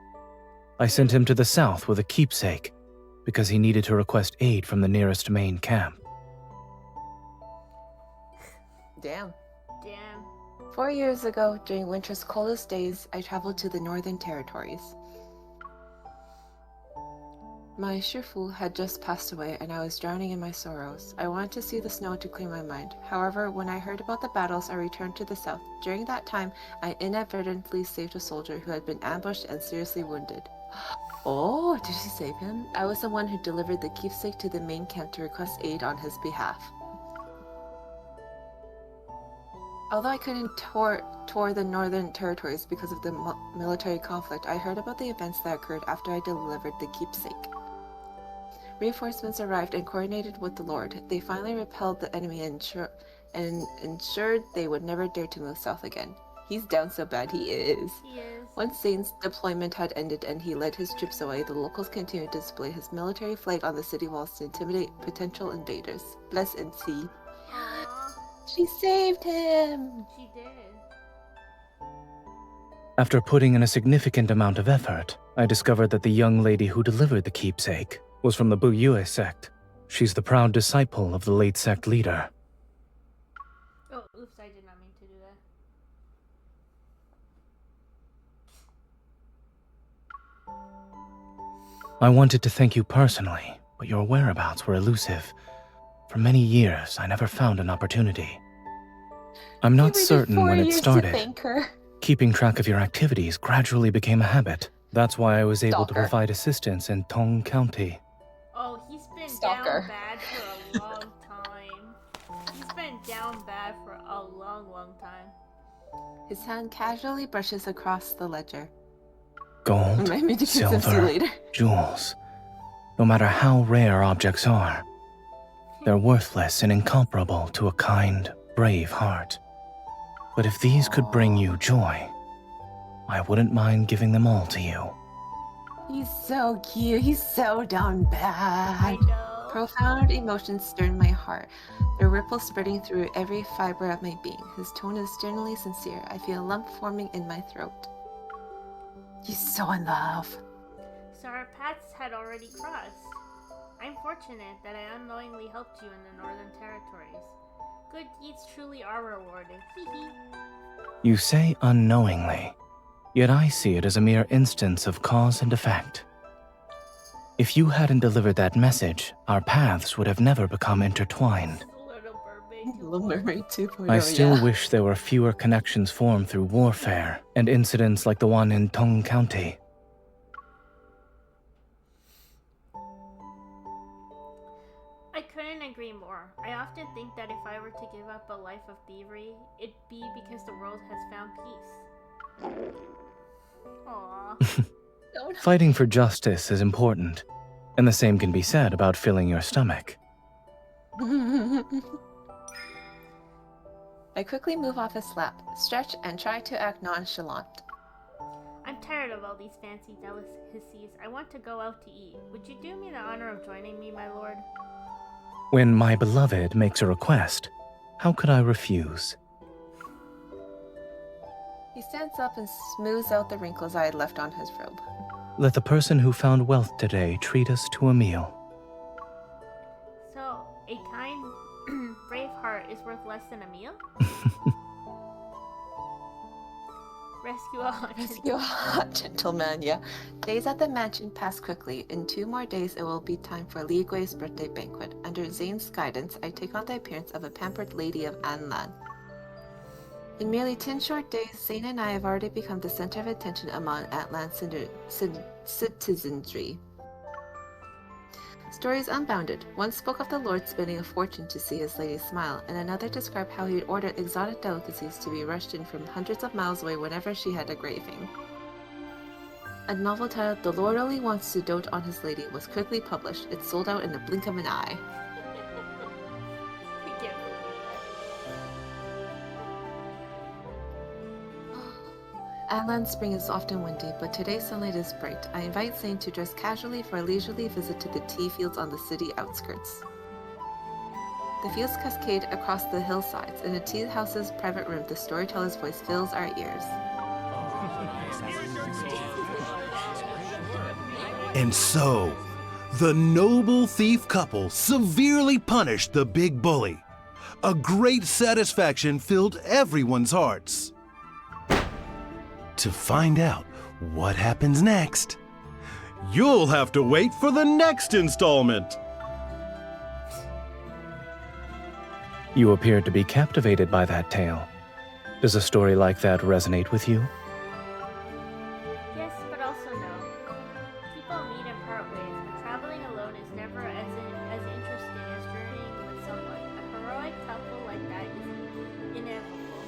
I sent him to the south with a keepsake, because he needed to request aid from the nearest main camp. Damn. Damn. 4 years ago, during winter's coldest days, I traveled to the Northern Territories. My shifu had just passed away and I was drowning in my sorrows. I wanted to see the snow to clear my mind. However, when I heard about the battles, I returned to the south. During that time, I inadvertently saved a soldier who had been ambushed and seriously wounded. Oh, did she save him? I was the one who delivered the keepsake to the main camp to request aid on his behalf. Although I couldn't tour the northern territories because of the military conflict, I heard about the events that occurred after I delivered the keepsake. Reinforcements arrived and coordinated with the Lord. They finally repelled the enemy and ensured they would never dare to move south again. He's down so bad, he is. He is. Once Zayne's deployment had ended and he led his troops away, the locals continued to display his military flag on the city walls to intimidate potential invaders. Bless and see. Aww, She saved him! she did. After putting in a significant amount of effort, I discovered that the young lady who delivered the keepsake was from the Buyue sect. She's the proud disciple of the late sect leader. Oh, oops, I did not mean to do that. I wanted to thank you personally, but your whereabouts were elusive. For many years, I never found an opportunity. I'm not certain when it started. Keeping track of your activities gradually became a habit. That's why I was able to Stalker. provide assistance in Tong County. Oh, he's been Stalker. down bad for a long time. He's been down bad for a long, long time. His hand casually brushes across the ledger. Gold, Remind me to consume silver, later. jewels. No matter how rare objects are, they're worthless and incomparable to a kind, brave heart. But if these could bring you joy, I wouldn't mind giving them all to you. He's so cute. He's so down I bad. know. Profound emotions stir in my heart, their ripples spreading through every fiber of my being. His tone is genuinely sincere. I feel a lump forming in my throat. He's so in love. So our paths had already crossed. I'm fortunate that I unknowingly helped you in the Northern Territories. Good deeds truly are rewarded. Hee hee. You say unknowingly, yet I see it as a mere instance of cause and effect. If you hadn't delivered that message, our paths would have never become intertwined. Little Mermaid 2.0. Little Mermaid 2.0. I still yeah. wish there were fewer connections formed through warfare and incidents like the one in Tong County. I couldn't agree more. I often think that if I were to give up a life of thievery, it'd be because the world has found peace. Aww. No, no. Fighting for justice is important, and the same can be said about filling your stomach. I quickly move off his lap, stretch, and try to act nonchalant. I'm tired of all these fancy delicacies. I want to go out to eat. Would you do me the honor of joining me, my lord? When my beloved makes a request, how could I refuse? He stands up and smooths out the wrinkles I had left on his robe. Let the person who found wealth today treat us to a meal. So, a kind, brave heart is worth less than a meal? Rescue a hot Rescue a hot gentleman, yeah. Days at the mansion pass quickly. In 2 more days, it will be time for Li Gui's birthday banquet. Under Zayne's guidance, I take on the appearance of a pampered lady of Anlan. In merely 10 short days, Zayne and I have already become the center of attention among Atlan's citizenry. Stories unbounded. One spoke of the Lord spending a fortune to see his lady smile, and another described how he had ordered exotic delicacies to be rushed in from hundreds of miles away whenever she had a craving. A novel titled The Lord Only Wants to Dote on His Lady was quickly published. It sold out in the blink of an eye. I can't believe Atlan's spring is often windy, but today's sunlight is bright. I invite Zayne to dress casually for a leisurely visit to the tea fields on the city outskirts. The fields cascade across the hillsides. In a tea house's private room, the storyteller's voice fills our ears. And so, the noble thief couple severely punished the big bully. A great satisfaction filled everyone's hearts. To find out what happens next, You'll have to wait for the next installment. You appear to be captivated by that tale. Does a story like that resonate with you? Yes, but also no. People meet and part ways, but traveling alone is never as interesting as journeying with someone. A heroic couple like that is inevitable.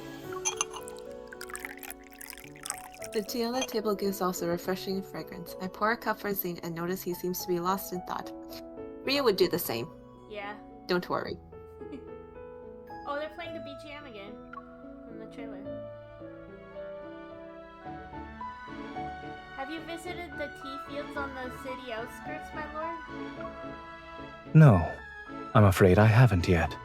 The tea on the table gives off a refreshing fragrance. I pour a cup for Zayne and notice he seems to be lost in thought. Ria would do the same. Yeah. Don't worry. Oh, they're playing the BGM again from the trailer. Have you visited the tea fields on the city outskirts, my lord? No, I'm afraid I haven't yet.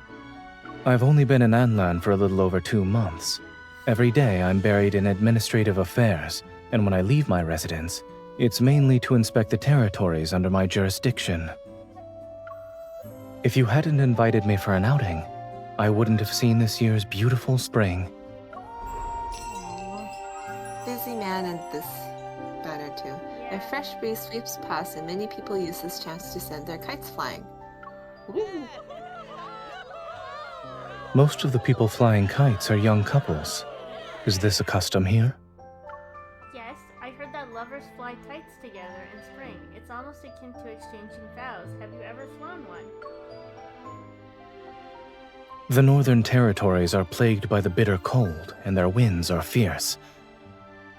I've only been in Anlan for a little over 2 months. Every day I'm buried in administrative affairs, and when I leave my residence, it's mainly to inspect the territories under my jurisdiction. If you hadn't invited me for an outing, I wouldn't have seen this year's beautiful spring. Busy man and this banner too. A fresh breeze sweeps past and many people use this chance to send their kites flying. Woo. Most of the people flying kites are young couples. Is this a custom here? Yes, I heard that lovers fly kites together in spring. It's almost akin to exchanging vows. Have you ever flown one? The northern territories are plagued by the bitter cold, and their winds are fierce.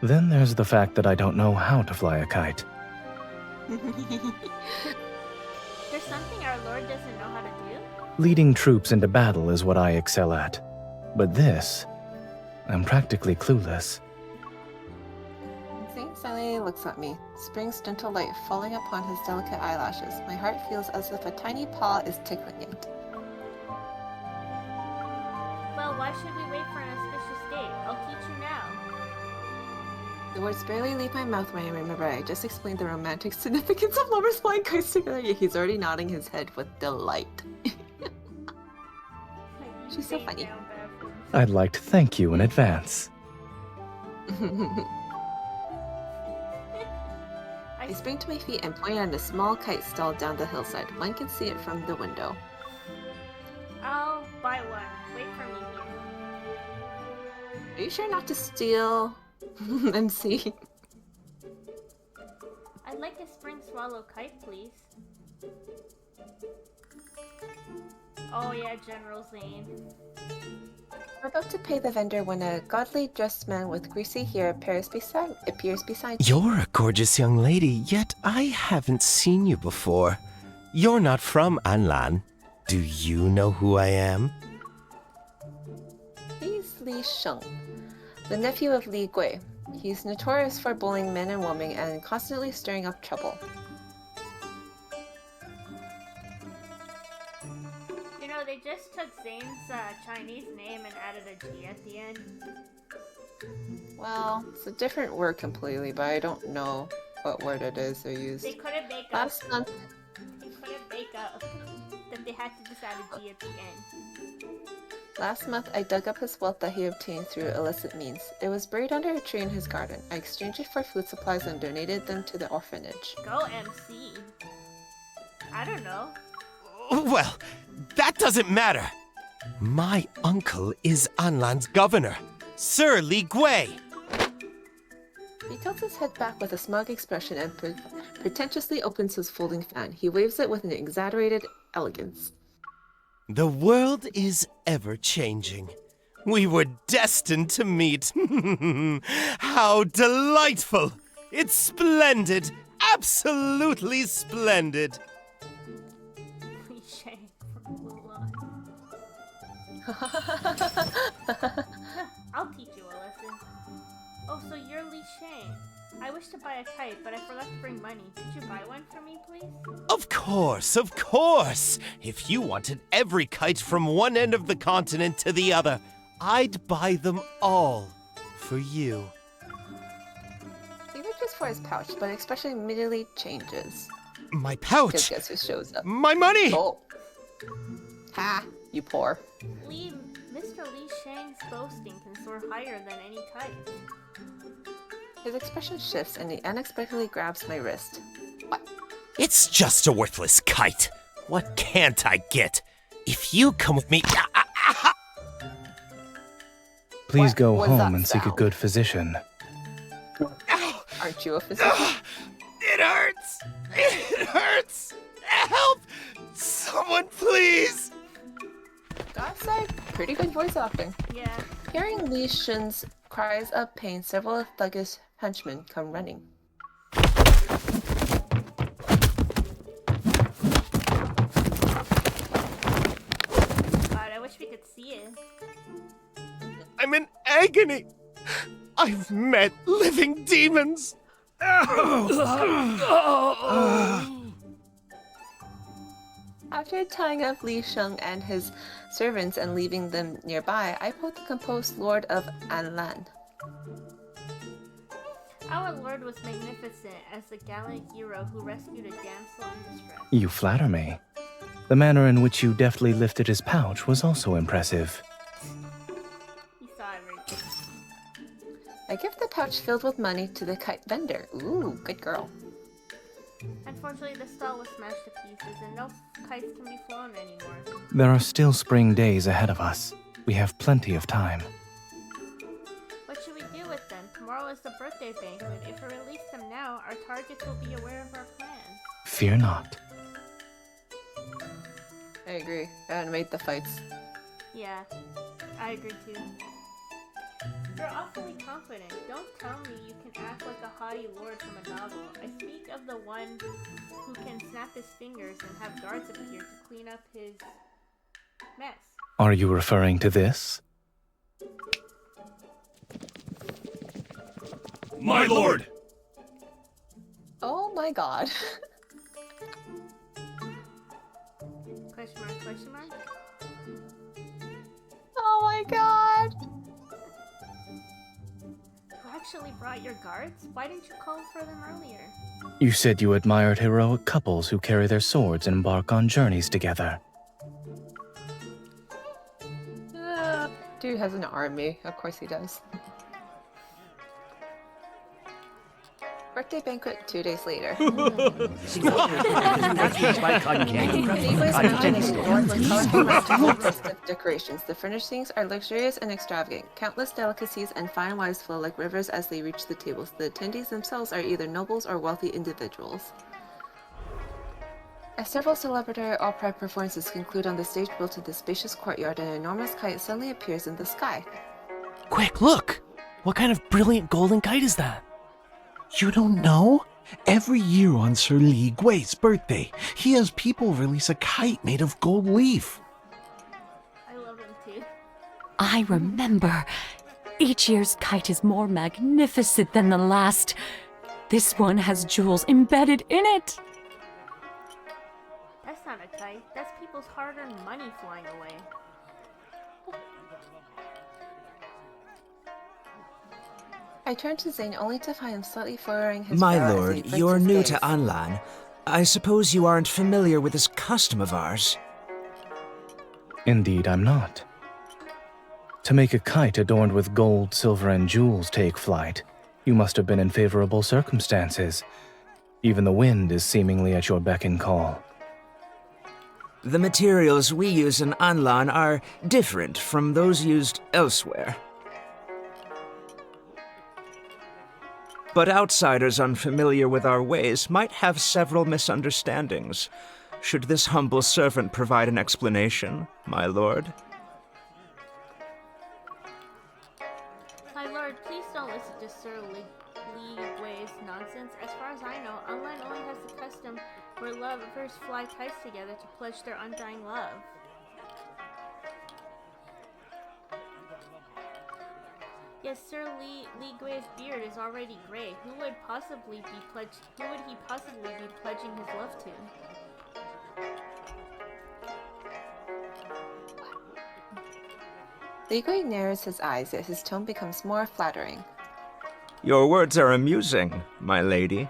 Then there's the fact that I don't know how to fly a kite. There's something our lord doesn't know how to do? Leading troops into battle is what I excel at. But this, I'm practically clueless. Zayne silently looks at me, spring's gentle light falling upon his delicate eyelashes. My heart feels as if a tiny paw is tickling it. Well, why should we wait for an auspicious date? I'll teach you now. The words barely leave my mouth when I remember I just explained the romantic significance of lovers flying kites together, yet he's already nodding his head with delight. She's so funny. I'd like to thank you in advance. I spring to my feet and point at a small kite stalled down the hillside. One can see it from the window. I'll buy one. Wait for me here. Are you sure not to steal? MC. I'd like a spring swallow kite, please. Oh yeah, General Zayne. We're about to pay the vendor when a godly dressed man with greasy hair appears beside me. You're a gorgeous young lady, yet I haven't seen you before. You're not from Anlan. Do you know who I am? He's Li Sheng, the nephew of Li Gui. He's notorious for bullying men and women and constantly stirring up trouble. You know, they just took Zayne's Chinese name and added a G at the end. Well, it's a different word completely, but I don't know what word it is they used. They couldn't make up. Last month, They couldn't make up that they had to just add a G at the end. Last month, I dug up his wealth that he obtained through illicit means. It was buried under a tree in his garden. I exchanged it for food supplies and donated them to the orphanage. Go MC. I don't know. Well, that doesn't matter. My uncle is Anlan's governor, Sir Li Gui. He tilts his head back with a smug expression and pretentiously opens his folding fan. He waves it with an exaggerated elegance. The world is ever changing. We were destined to meet. How delightful! It's splendid! Absolutely splendid! Cliche from Mulan. I'll teach you a lesson. Oh, so you're Li Shang. I wish to buy a kite, but I forgot to bring money. Could you buy one for me, please? Of course, of course! If you wanted every kite from one end of the continent to the other, I'd buy them all for you. He reaches for his pouch, but expression immediately changes. My Because pouch! guess who shows up? My money! Oh. Ha! You poor. Mr. Li Shang's boasting can soar higher than any kite. His expression shifts and he unexpectedly grabs my wrist. It's just a worthless kite. What can't I get? If you come with me... Please What go was home that and seek a sound? good physician. Aren't you a physician? It hurts! It hurts! Help! Someone, please! Gotta say, pretty good voice acting. Yeah. Hearing Li Shun's cries of pain, several thuggish henchmen come running. God, I wish we could see it. I'm in agony! I've met living demons! After tying up Li Sheng and his servants and leaving them nearby, I poked the composed Lord of Anlan. Our lord was magnificent as the gallant hero who rescued a damsel in distress. You flatter me. The manner in which you deftly lifted his pouch was also impressive. He saw everything. I give the pouch filled with money to the kite vendor. Ooh, good girl. Unfortunately, the stall was smashed to pieces and no kites can be flown anymore. There are still spring days ahead of us. We have plenty of time. What should we do with them? Tomorrow is the birthday banquet. If we release them now, our targets will be aware of our plans. Fear not. I agree. Animate the fights. Yeah, I agree too. You're awfully confident. Don't tell me you can act like a haughty lord from a novel. I speak of the one who can snap his fingers and have guards appear to clean up his mess. Are you referring to this? My lord! Oh my god. Question mark, question mark? Oh my god. You actually brought your guards? Why didn't you call for them earlier? You said you admired heroic couples who carry their swords and embark on journeys together. Dude has an army. Of course he does. Birthday banquet 2 days later. Leeways Mountain is adorned with colorful mountains and festive decorations. The furnishings are luxurious and extravagant. Countless delicacies and fine wines flow like rivers as they reach the tables. The attendees themselves are either nobles or wealthy individuals. As several celebratory opera performances conclude on the stage built in the spacious courtyard, an enormous kite suddenly appears in the sky. Quick, look! What kind of brilliant golden kite is that? You don't know? Every year on Sir Li Gui's birthday, he has people release a kite made of gold leaf. I love him too. I remember. Each year's kite is more magnificent than the last. This one has jewels embedded in it. That's not a kite. That's people's hard-earned money flying away. I turn to Zayne only to find him slightly furrowing his My brow as lord, he blinks you're his new gaze. to Anlan. I suppose you aren't familiar with this custom of ours. Indeed, I'm not. To make a kite adorned with gold, silver, and jewels take flight, you must have been in favorable circumstances. Even the wind is seemingly at your beck and call. The materials we use in Anlan are different from those used elsewhere. But outsiders unfamiliar with our ways might have several misunderstandings. Should this humble servant provide an explanation, my lord? My lord, please don't listen to Sir Li Gui's nonsense. As far as I know, Unland only has the custom where lovers fly kites together to pledge their undying love. Yes, Sir Li Gui's beard is already gray. Who would he possibly be pledging his love to? Li Gui narrows his eyes, yet his tone becomes more flattering. Your words are amusing, my lady.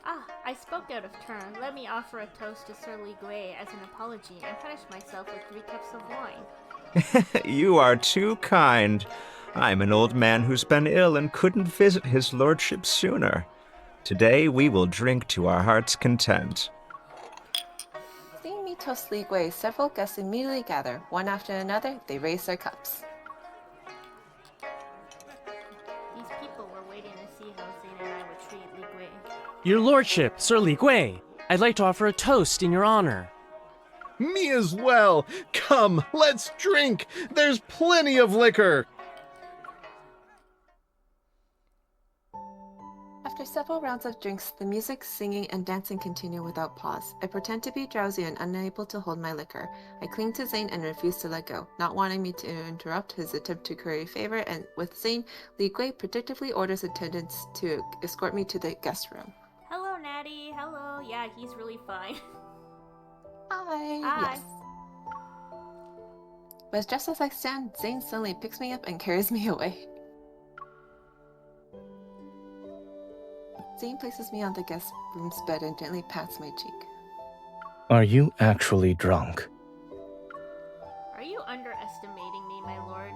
Ah, I spoke out of turn. Let me offer a toast to Sir Li Gui as an apology and punish myself with 3 cups of wine. You are too kind. I'm an old man who's been ill and couldn't visit his lordship sooner. Today we will drink to our heart's content. Seeing me toast Li Gui, several guests immediately gather. One after another, they raise their cups. These people were waiting to see how Zayne and I would treat Li Gui. Your lordship, Sir Li Gui, I'd like to offer a toast in your honor. Me as well. Come, let's drink. There's plenty of liquor. After several rounds of drinks, the music, singing, and dancing continue without pause. I pretend to be drowsy and unable to hold my liquor. I cling to Zayne and refuse to let go, not wanting me to interrupt his attempt to curry favor, and with Zayne, Li Gui predictably orders attendants to escort me to the guest room. Hello, Natty. Hello. Yeah, he's really fine. Hi. Hi. Yes. But just as I stand, Zayne suddenly picks me up and carries me away. Zayne places me on the guest room's bed and gently pats my cheek. Are you actually drunk? Are you underestimating me, my lord?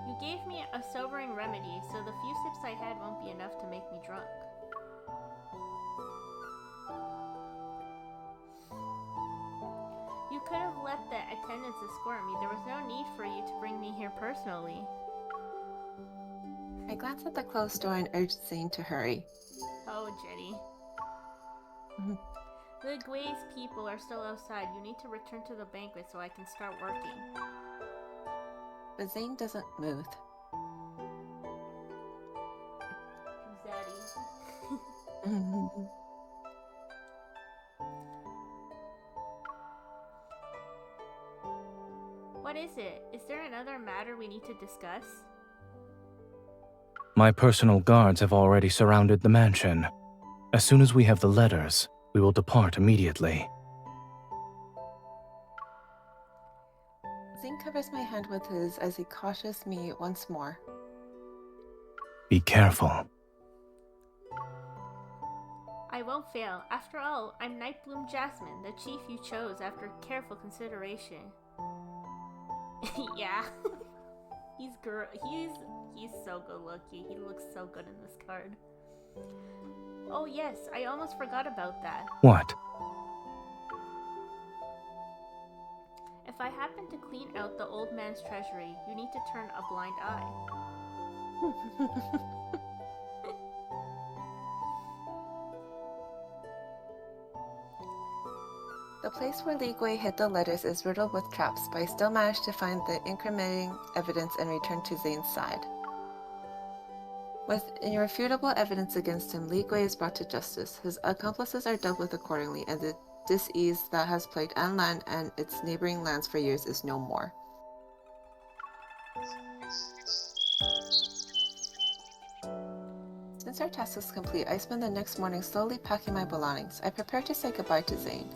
You gave me a sobering remedy, so the few sips I had won't be enough to make me drunk. You could have let the attendants escort me. There was no need for you to bring me here personally. I glance at the closed door and urge Zayne to hurry. Oh, Jenny. Mhm. The Gui's people are still outside. You need to return to the banquet so I can start working. But Zayne doesn't move. Zaddy. What is it? Is there another matter we need to discuss? My personal guards have already surrounded the mansion. As soon as we have the letters, we will depart immediately. Zayne covers my hand with his as he cautions me once more. Be careful. I won't fail. After all, I'm Nightbloom Jasmine, the chief you chose after careful consideration. Yeah. He's so good looking. He looks so good in this card. Oh yes, I almost forgot about that. What? If I happen to clean out the old man's treasury, you need to turn a blind eye. The place where Li Gui hid the letters is riddled with traps, but I still manage to find the incriminating evidence and return to Zayne's side. With irrefutable evidence against him, Li Gui is brought to justice. His accomplices are dealt with accordingly, and the dis-ease that has plagued Anlan and its neighboring lands for years is no more. Since our task is complete, I spend the next morning slowly packing my belongings. I prepare to say goodbye to Zayne.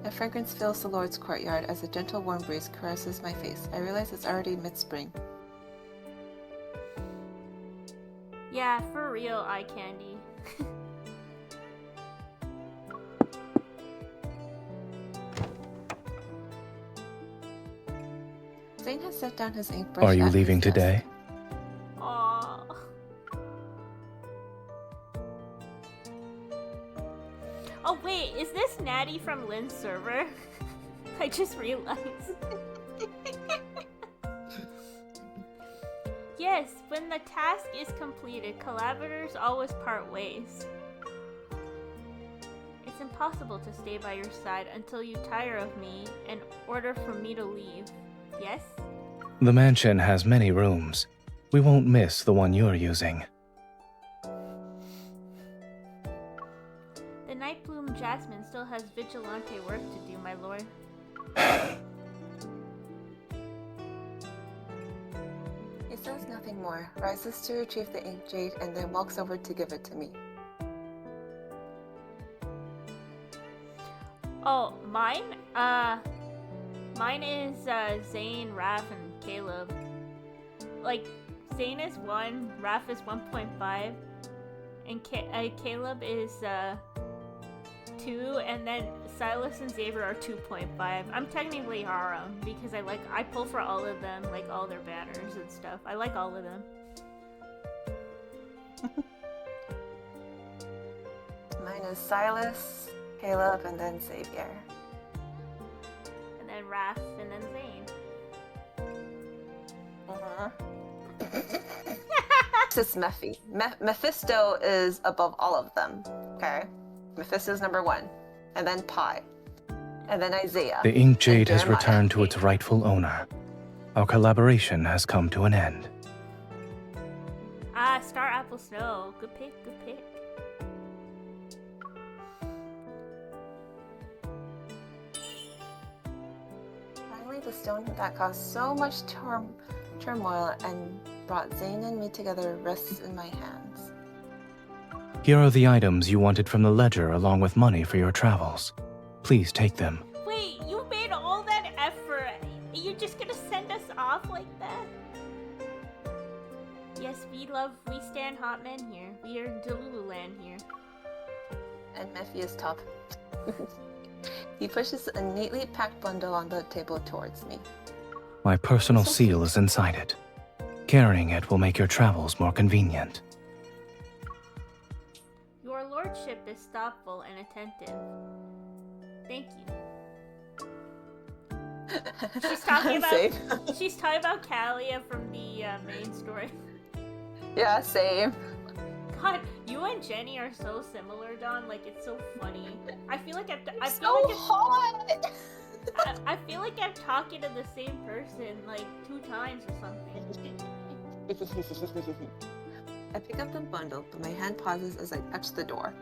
A fragrance fills the Lord's courtyard as a gentle warm breeze caresses my face. I realize it's already mid-spring. Yeah, for real, eye candy. Zayne has set down his ink brush. Are you at leaving his desk. today? Aww. Oh wait, is this Natty from Lynn's server? I just realized. Yes, when the task is completed, collaborators always part ways. It's impossible to stay by your side until you tire of me and order for me to leave. Yes? The mansion has many rooms. We won't miss the one you're using. The Nightbloom Jasmine still has vigilante work to do, my lord. He says nothing more, rises to retrieve the ink jade, and then walks over to give it to me. Oh, mine? Mine is Zayne, Raph, and Caleb. Like, Zayne is 1, Raph is 1.5, and Caleb is 2, and then Silas and Xavier are 2.5. I'm technically Haram because I pull for all of them, like all their banners and stuff. I like all of them. Mine is Silas, Caleb, and then Xavier. And then Raph, and then Zayne. This is Mephi. Mephisto is above all of them. Okay? Mephisto's number 1. And then Pi. And then Isaiah. The ink jade has Jeremiah. returned to its rightful owner. Our collaboration has come to an end. Ah, Star Apple Snow. Good pick, good pick. Finally, the stone that caused so much turmoil and brought Zayne and me together rests in my hands. Here are the items you wanted from the ledger along with money for your travels. Please take them. Wait, you made all that effort. Are you just gonna send us off like that? Yes, we stand hot men here. We are in Delulu land here. And Mephi is top. He pushes a neatly packed bundle on the table towards me. My personal seal is inside it. Carrying it will make your travels more convenient. Your lordship is thoughtful and attentive. Thank you. She's talking about Same. she's talking about Kalia from the main story. Yeah, same. God, you and Jenny are so similar, Don. Like, it's so funny. I feel like I feel like I'm talking to the same person like 2 times or something. I pick up the bundle, but my hand pauses as I touch the door.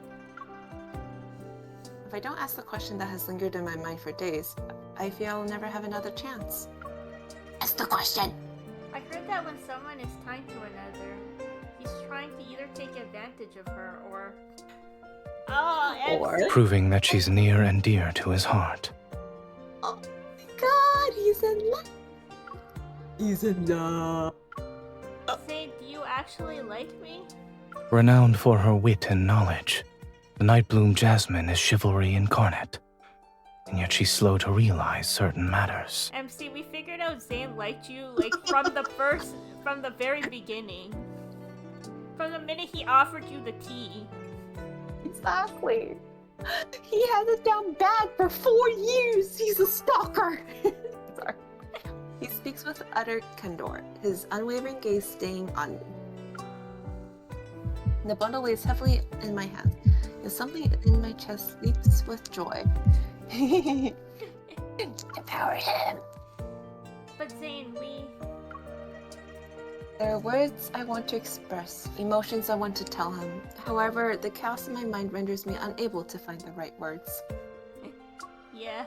If I don't ask the question that has lingered in my mind for days, I fear I'll never have another chance. Ask the question! I heard that when someone is kind to another, he's trying to either take advantage of her or... Or? Proving that she's near and dear to his heart. Oh my god, he's in love! He's in love! Say, do you actually like me? Renowned for her wit and knowledge, the Nightbloom Jasmine is chivalry incarnate. And yet she's slow to realize certain matters. MC, we figured out Zayne liked you, like, from the very beginning. From the minute he offered you the tea. Exactly. He had it down bad for 4 years. He's a stalker. Sorry. He speaks with utter candor, his unwavering gaze staying on me. The bundle weighs heavily in my hands, and something in my chest leaps with joy. Empower him. But Zayne, There are words I want to express, emotions I want to tell him. However, the chaos in my mind renders me unable to find the right words. yeah,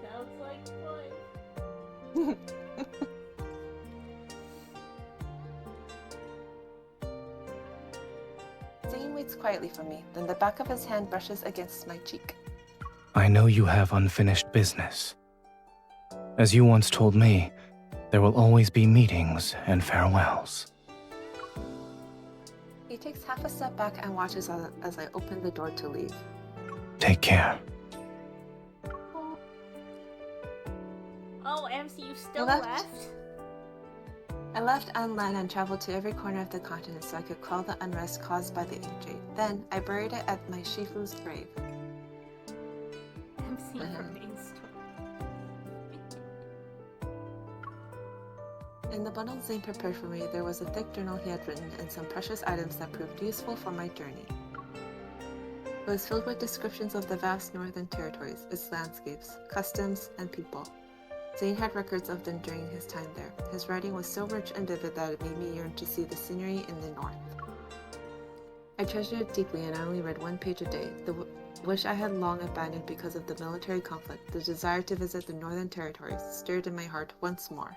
sounds like fun. Zayne waits quietly for me, then the back of his hand brushes against my cheek. I know you have unfinished business. As you once told me, there will always be meetings and farewells. He takes half a step back and watches as I open the door to leave. Take care. Oh, MC, you still left? left? I left Anlan and traveled to every corner of the continent so I could quell the unrest caused by the inkjade. Then, I buried it at my Shifu's grave. MC from main story. In the bundle Zayne prepared for me, there was a thick journal he had written and some precious items that proved useful for my journey. It was filled with descriptions of the vast northern territories, its landscapes, customs, and people. Zayne had records of them during his time there. His writing was so rich and vivid that it made me yearn to see the scenery in the north. I treasured it deeply and I only read 1 page a day, the wish I had long abandoned because of the military conflict. The desire to visit the northern territories stirred in my heart once more.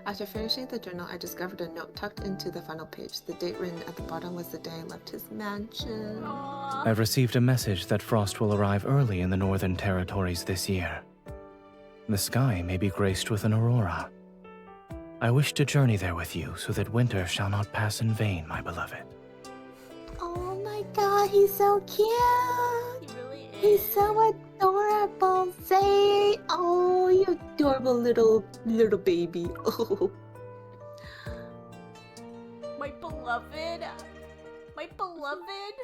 After finishing the journal, I discovered a note tucked into the final page. The date written at the bottom was the day I left his mansion. Aww. I've received a message that frost will arrive early in the northern territories this year. The sky may be graced with an aurora. I wish to journey there with you so that winter shall not pass in vain, my beloved. Oh my god, he's so cute! He really is. He's so adorable, Zayne! Oh, you adorable little baby. Oh. My beloved. My beloved.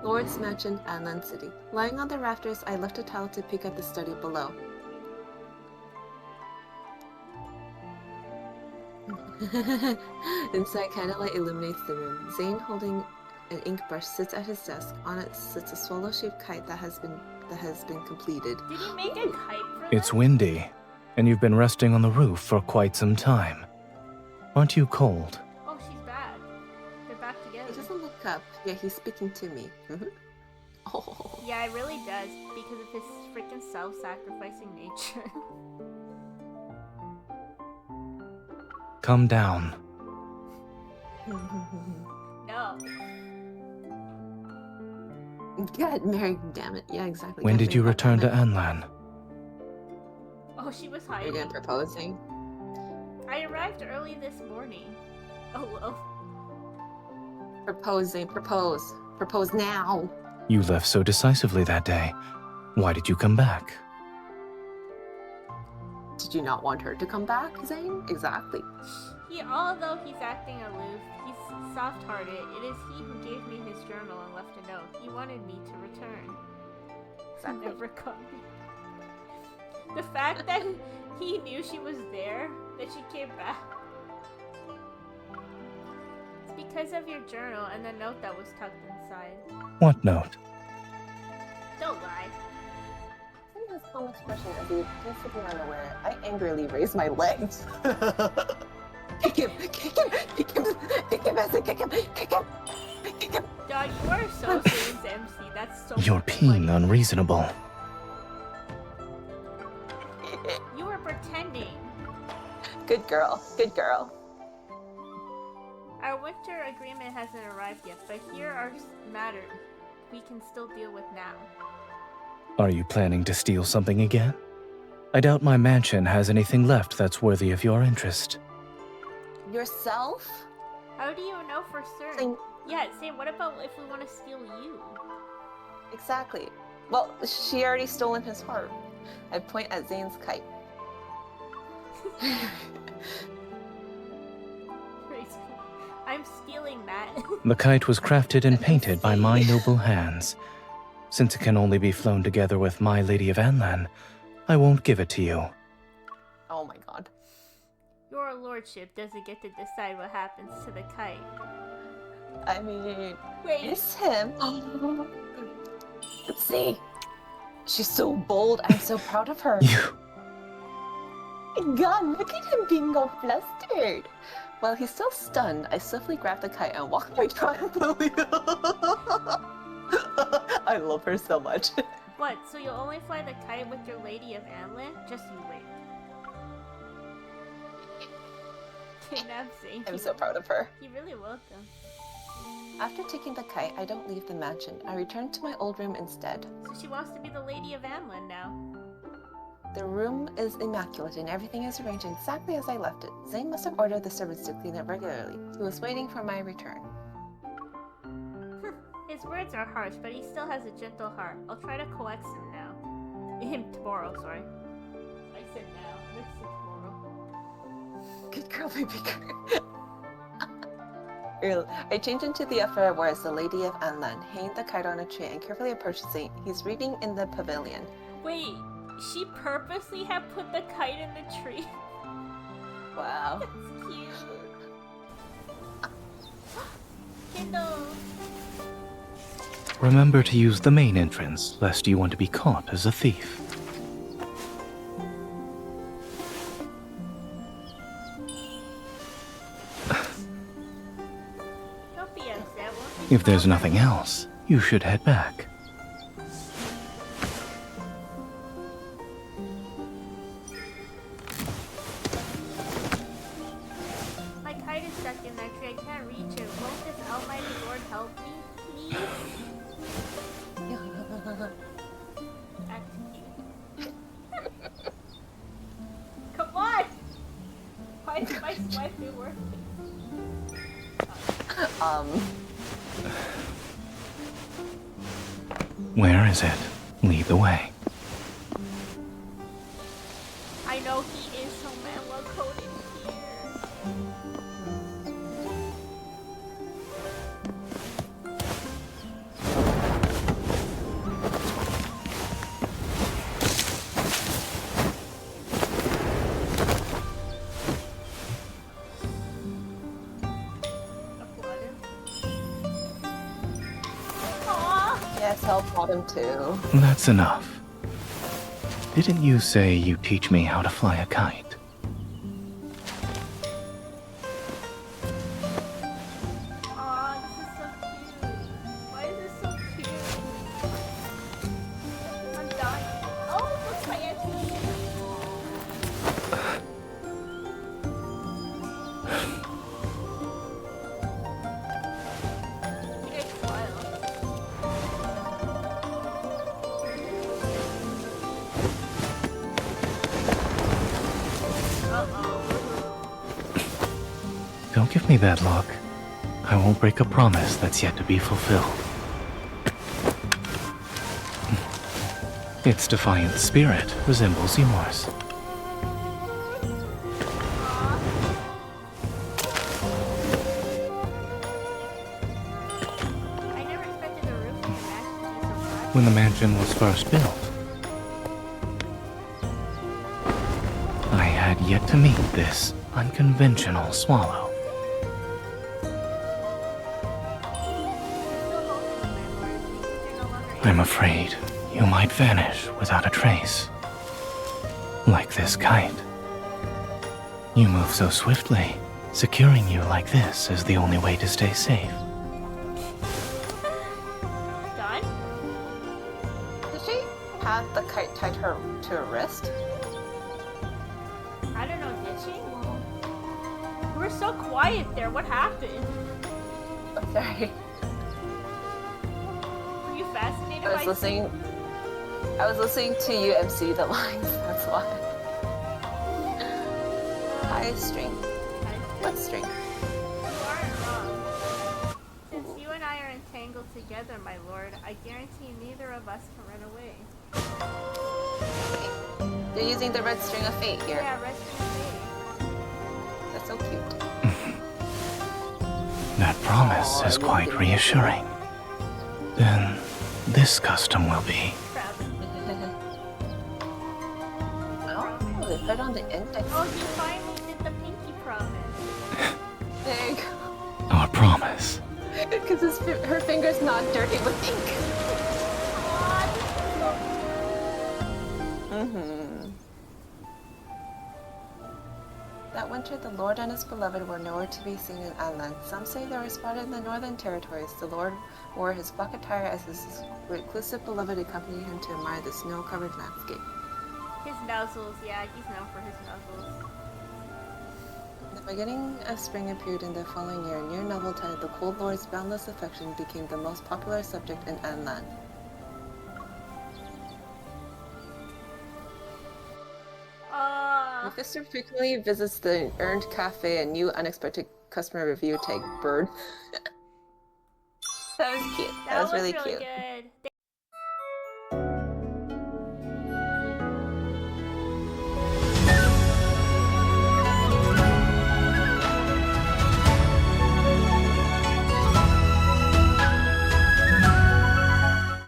Lord's Mansion, Anlan City. Lying on the rafters, I lift a towel to peek at the study below. Inside, candlelight illuminates the room. Zayne, holding an ink brush, sits at his desk. On it sits a swallow-shaped kite that has been completed. Did he make a kite for It's them? windy, and you've been resting on the roof for quite some time. Aren't you cold? Oh, she's back. They're back together. He doesn't look up, yet he's speaking to me. Oh. Yeah, it really does, because of his freaking self-sacrificing nature. Come down. No. God, Mary, damn it. Yeah, exactly. When God, did you Mary, return to damn it. Anlan? Oh, she was Are you hiding. gonna proposing? I arrived early this morning. Oh, well. Proposing, propose. Propose now. You left so decisively that day. Why did you come back? Did you not want her to come back, Zayne? Exactly. Although he's acting aloof, he's soft-hearted. It is he who gave me his journal and left a note. He wanted me to return. So never coming. The fact that he knew she was there, that she came back. It's because of your journal and the note that was tucked inside. What note? Don't lie. Zayne has calm expression as he appears to be unaware. I angrily raise my legs. Kick him! Kick him! Kick him! Kick him! Kick him! Kick him! Kick him! Dog, you are so Zane's MC. That's so You're funny. being unreasonable. You were pretending. Good girl. Good girl. Our winter agreement hasn't arrived yet, but here are matters we can still deal with now. Are you planning to steal something again? I doubt my mansion has anything left that's worthy of your interest. Yourself? How do you know for certain? Zayne. Yeah, Zayne, what about if we want to steal you? Exactly. Well, she already stolen his heart. I point at Zayne's kite. I'm stealing that. The kite was crafted and painted by my noble hands. Since it can only be flown together with my Lady of Anlan, I won't give it to you. Oh my god. Your lordship doesn't get to decide what happens to the kite. I mean, Wait. it's him. Let's see. She's so bold. I'm so proud of her. You... God, look at him being all flustered. While he's still stunned, I swiftly grab the kite and walk away triumphantly. I love her so much. What, so you'll only fly the kite with your Lady of Anlan? Just you wait. Kidnap Zayne. I'm so proud of her. He really will though. After taking the kite, I don't leave the mansion. I return to my old room instead. So she wants to be the Lady of Anlan now. The room is immaculate and everything is arranged exactly as I left it. Zayne must have ordered the servants to clean it regularly. He was waiting for my return. His words are harsh, but he still has a gentle heart. I'll try to coax him now. Him tomorrow, sorry. I said now. I said tomorrow. Good girl, baby girl. I change into the affair where as the Lady of Anlan, hanging the kite on a tree and carefully approach Zayne. He's reading in the pavilion. Wait, she purposely had put the kite in the tree? Wow. That's cute. Kindle. Remember to use the main entrance, lest you want to be caught as a thief. Don't be upset, won't you? If there's nothing else, you should head back. My kite is stuck in that tree. I can't reach it. Won't this almighty Lord help me, please? That's cute. Come on! Why is my swipe working? Where is it? Lead the way. I know he is so man well coded here. YSL bottom too. That's enough. Didn't you say you teach me how to fly a kite? Aw, this is so cute. Why is this so cute? I'm dying. Oh, look, my auntie. You guys smile. Don't give me that look. I won't break a promise that's yet to be fulfilled. Its defiant spirit resembles yours. I never expected the roof to match this so much. When the mansion was first built, I had yet to meet this unconventional swallow. I'm afraid you might vanish without a trace. Like this kite. You move so swiftly. Securing you like this is the only way to stay safe. Done? Did she have the kite tied to her wrist? I don't know, did she? You were so quiet there. What happened? I'm sorry. Were you fascinated I by was listening to you MC the lines, that's why. High string. What string? You aren't wrong. Since you and I are entangled together, my lord, I guarantee neither of us can run away. You're using the red string of fate here. Yeah, rest in peace. That's so cute. That promise is quite reassuring. Then this custom will be. Oh, they put on the index. Oh, you finally did the pinky promise. There you go. Our promise. Because her finger's not dirty with ink. That winter, the Lord and his beloved were nowhere to be seen in Anlan. Some say they were spotted in the northern territories. The Lord wore his black attire as his reclusive beloved accompanied him to admire the snow-covered landscape. His nuzzles, yeah, he's known for his nuzzles. The beginning of spring appeared in the following year. Near Noveltide, the Cold Lord's boundless affection became the most popular subject in Anlan. Mephisto frequently visits the Earned Cafe, a new unexpected customer review tag bird. That was cute. That was really cute. Good.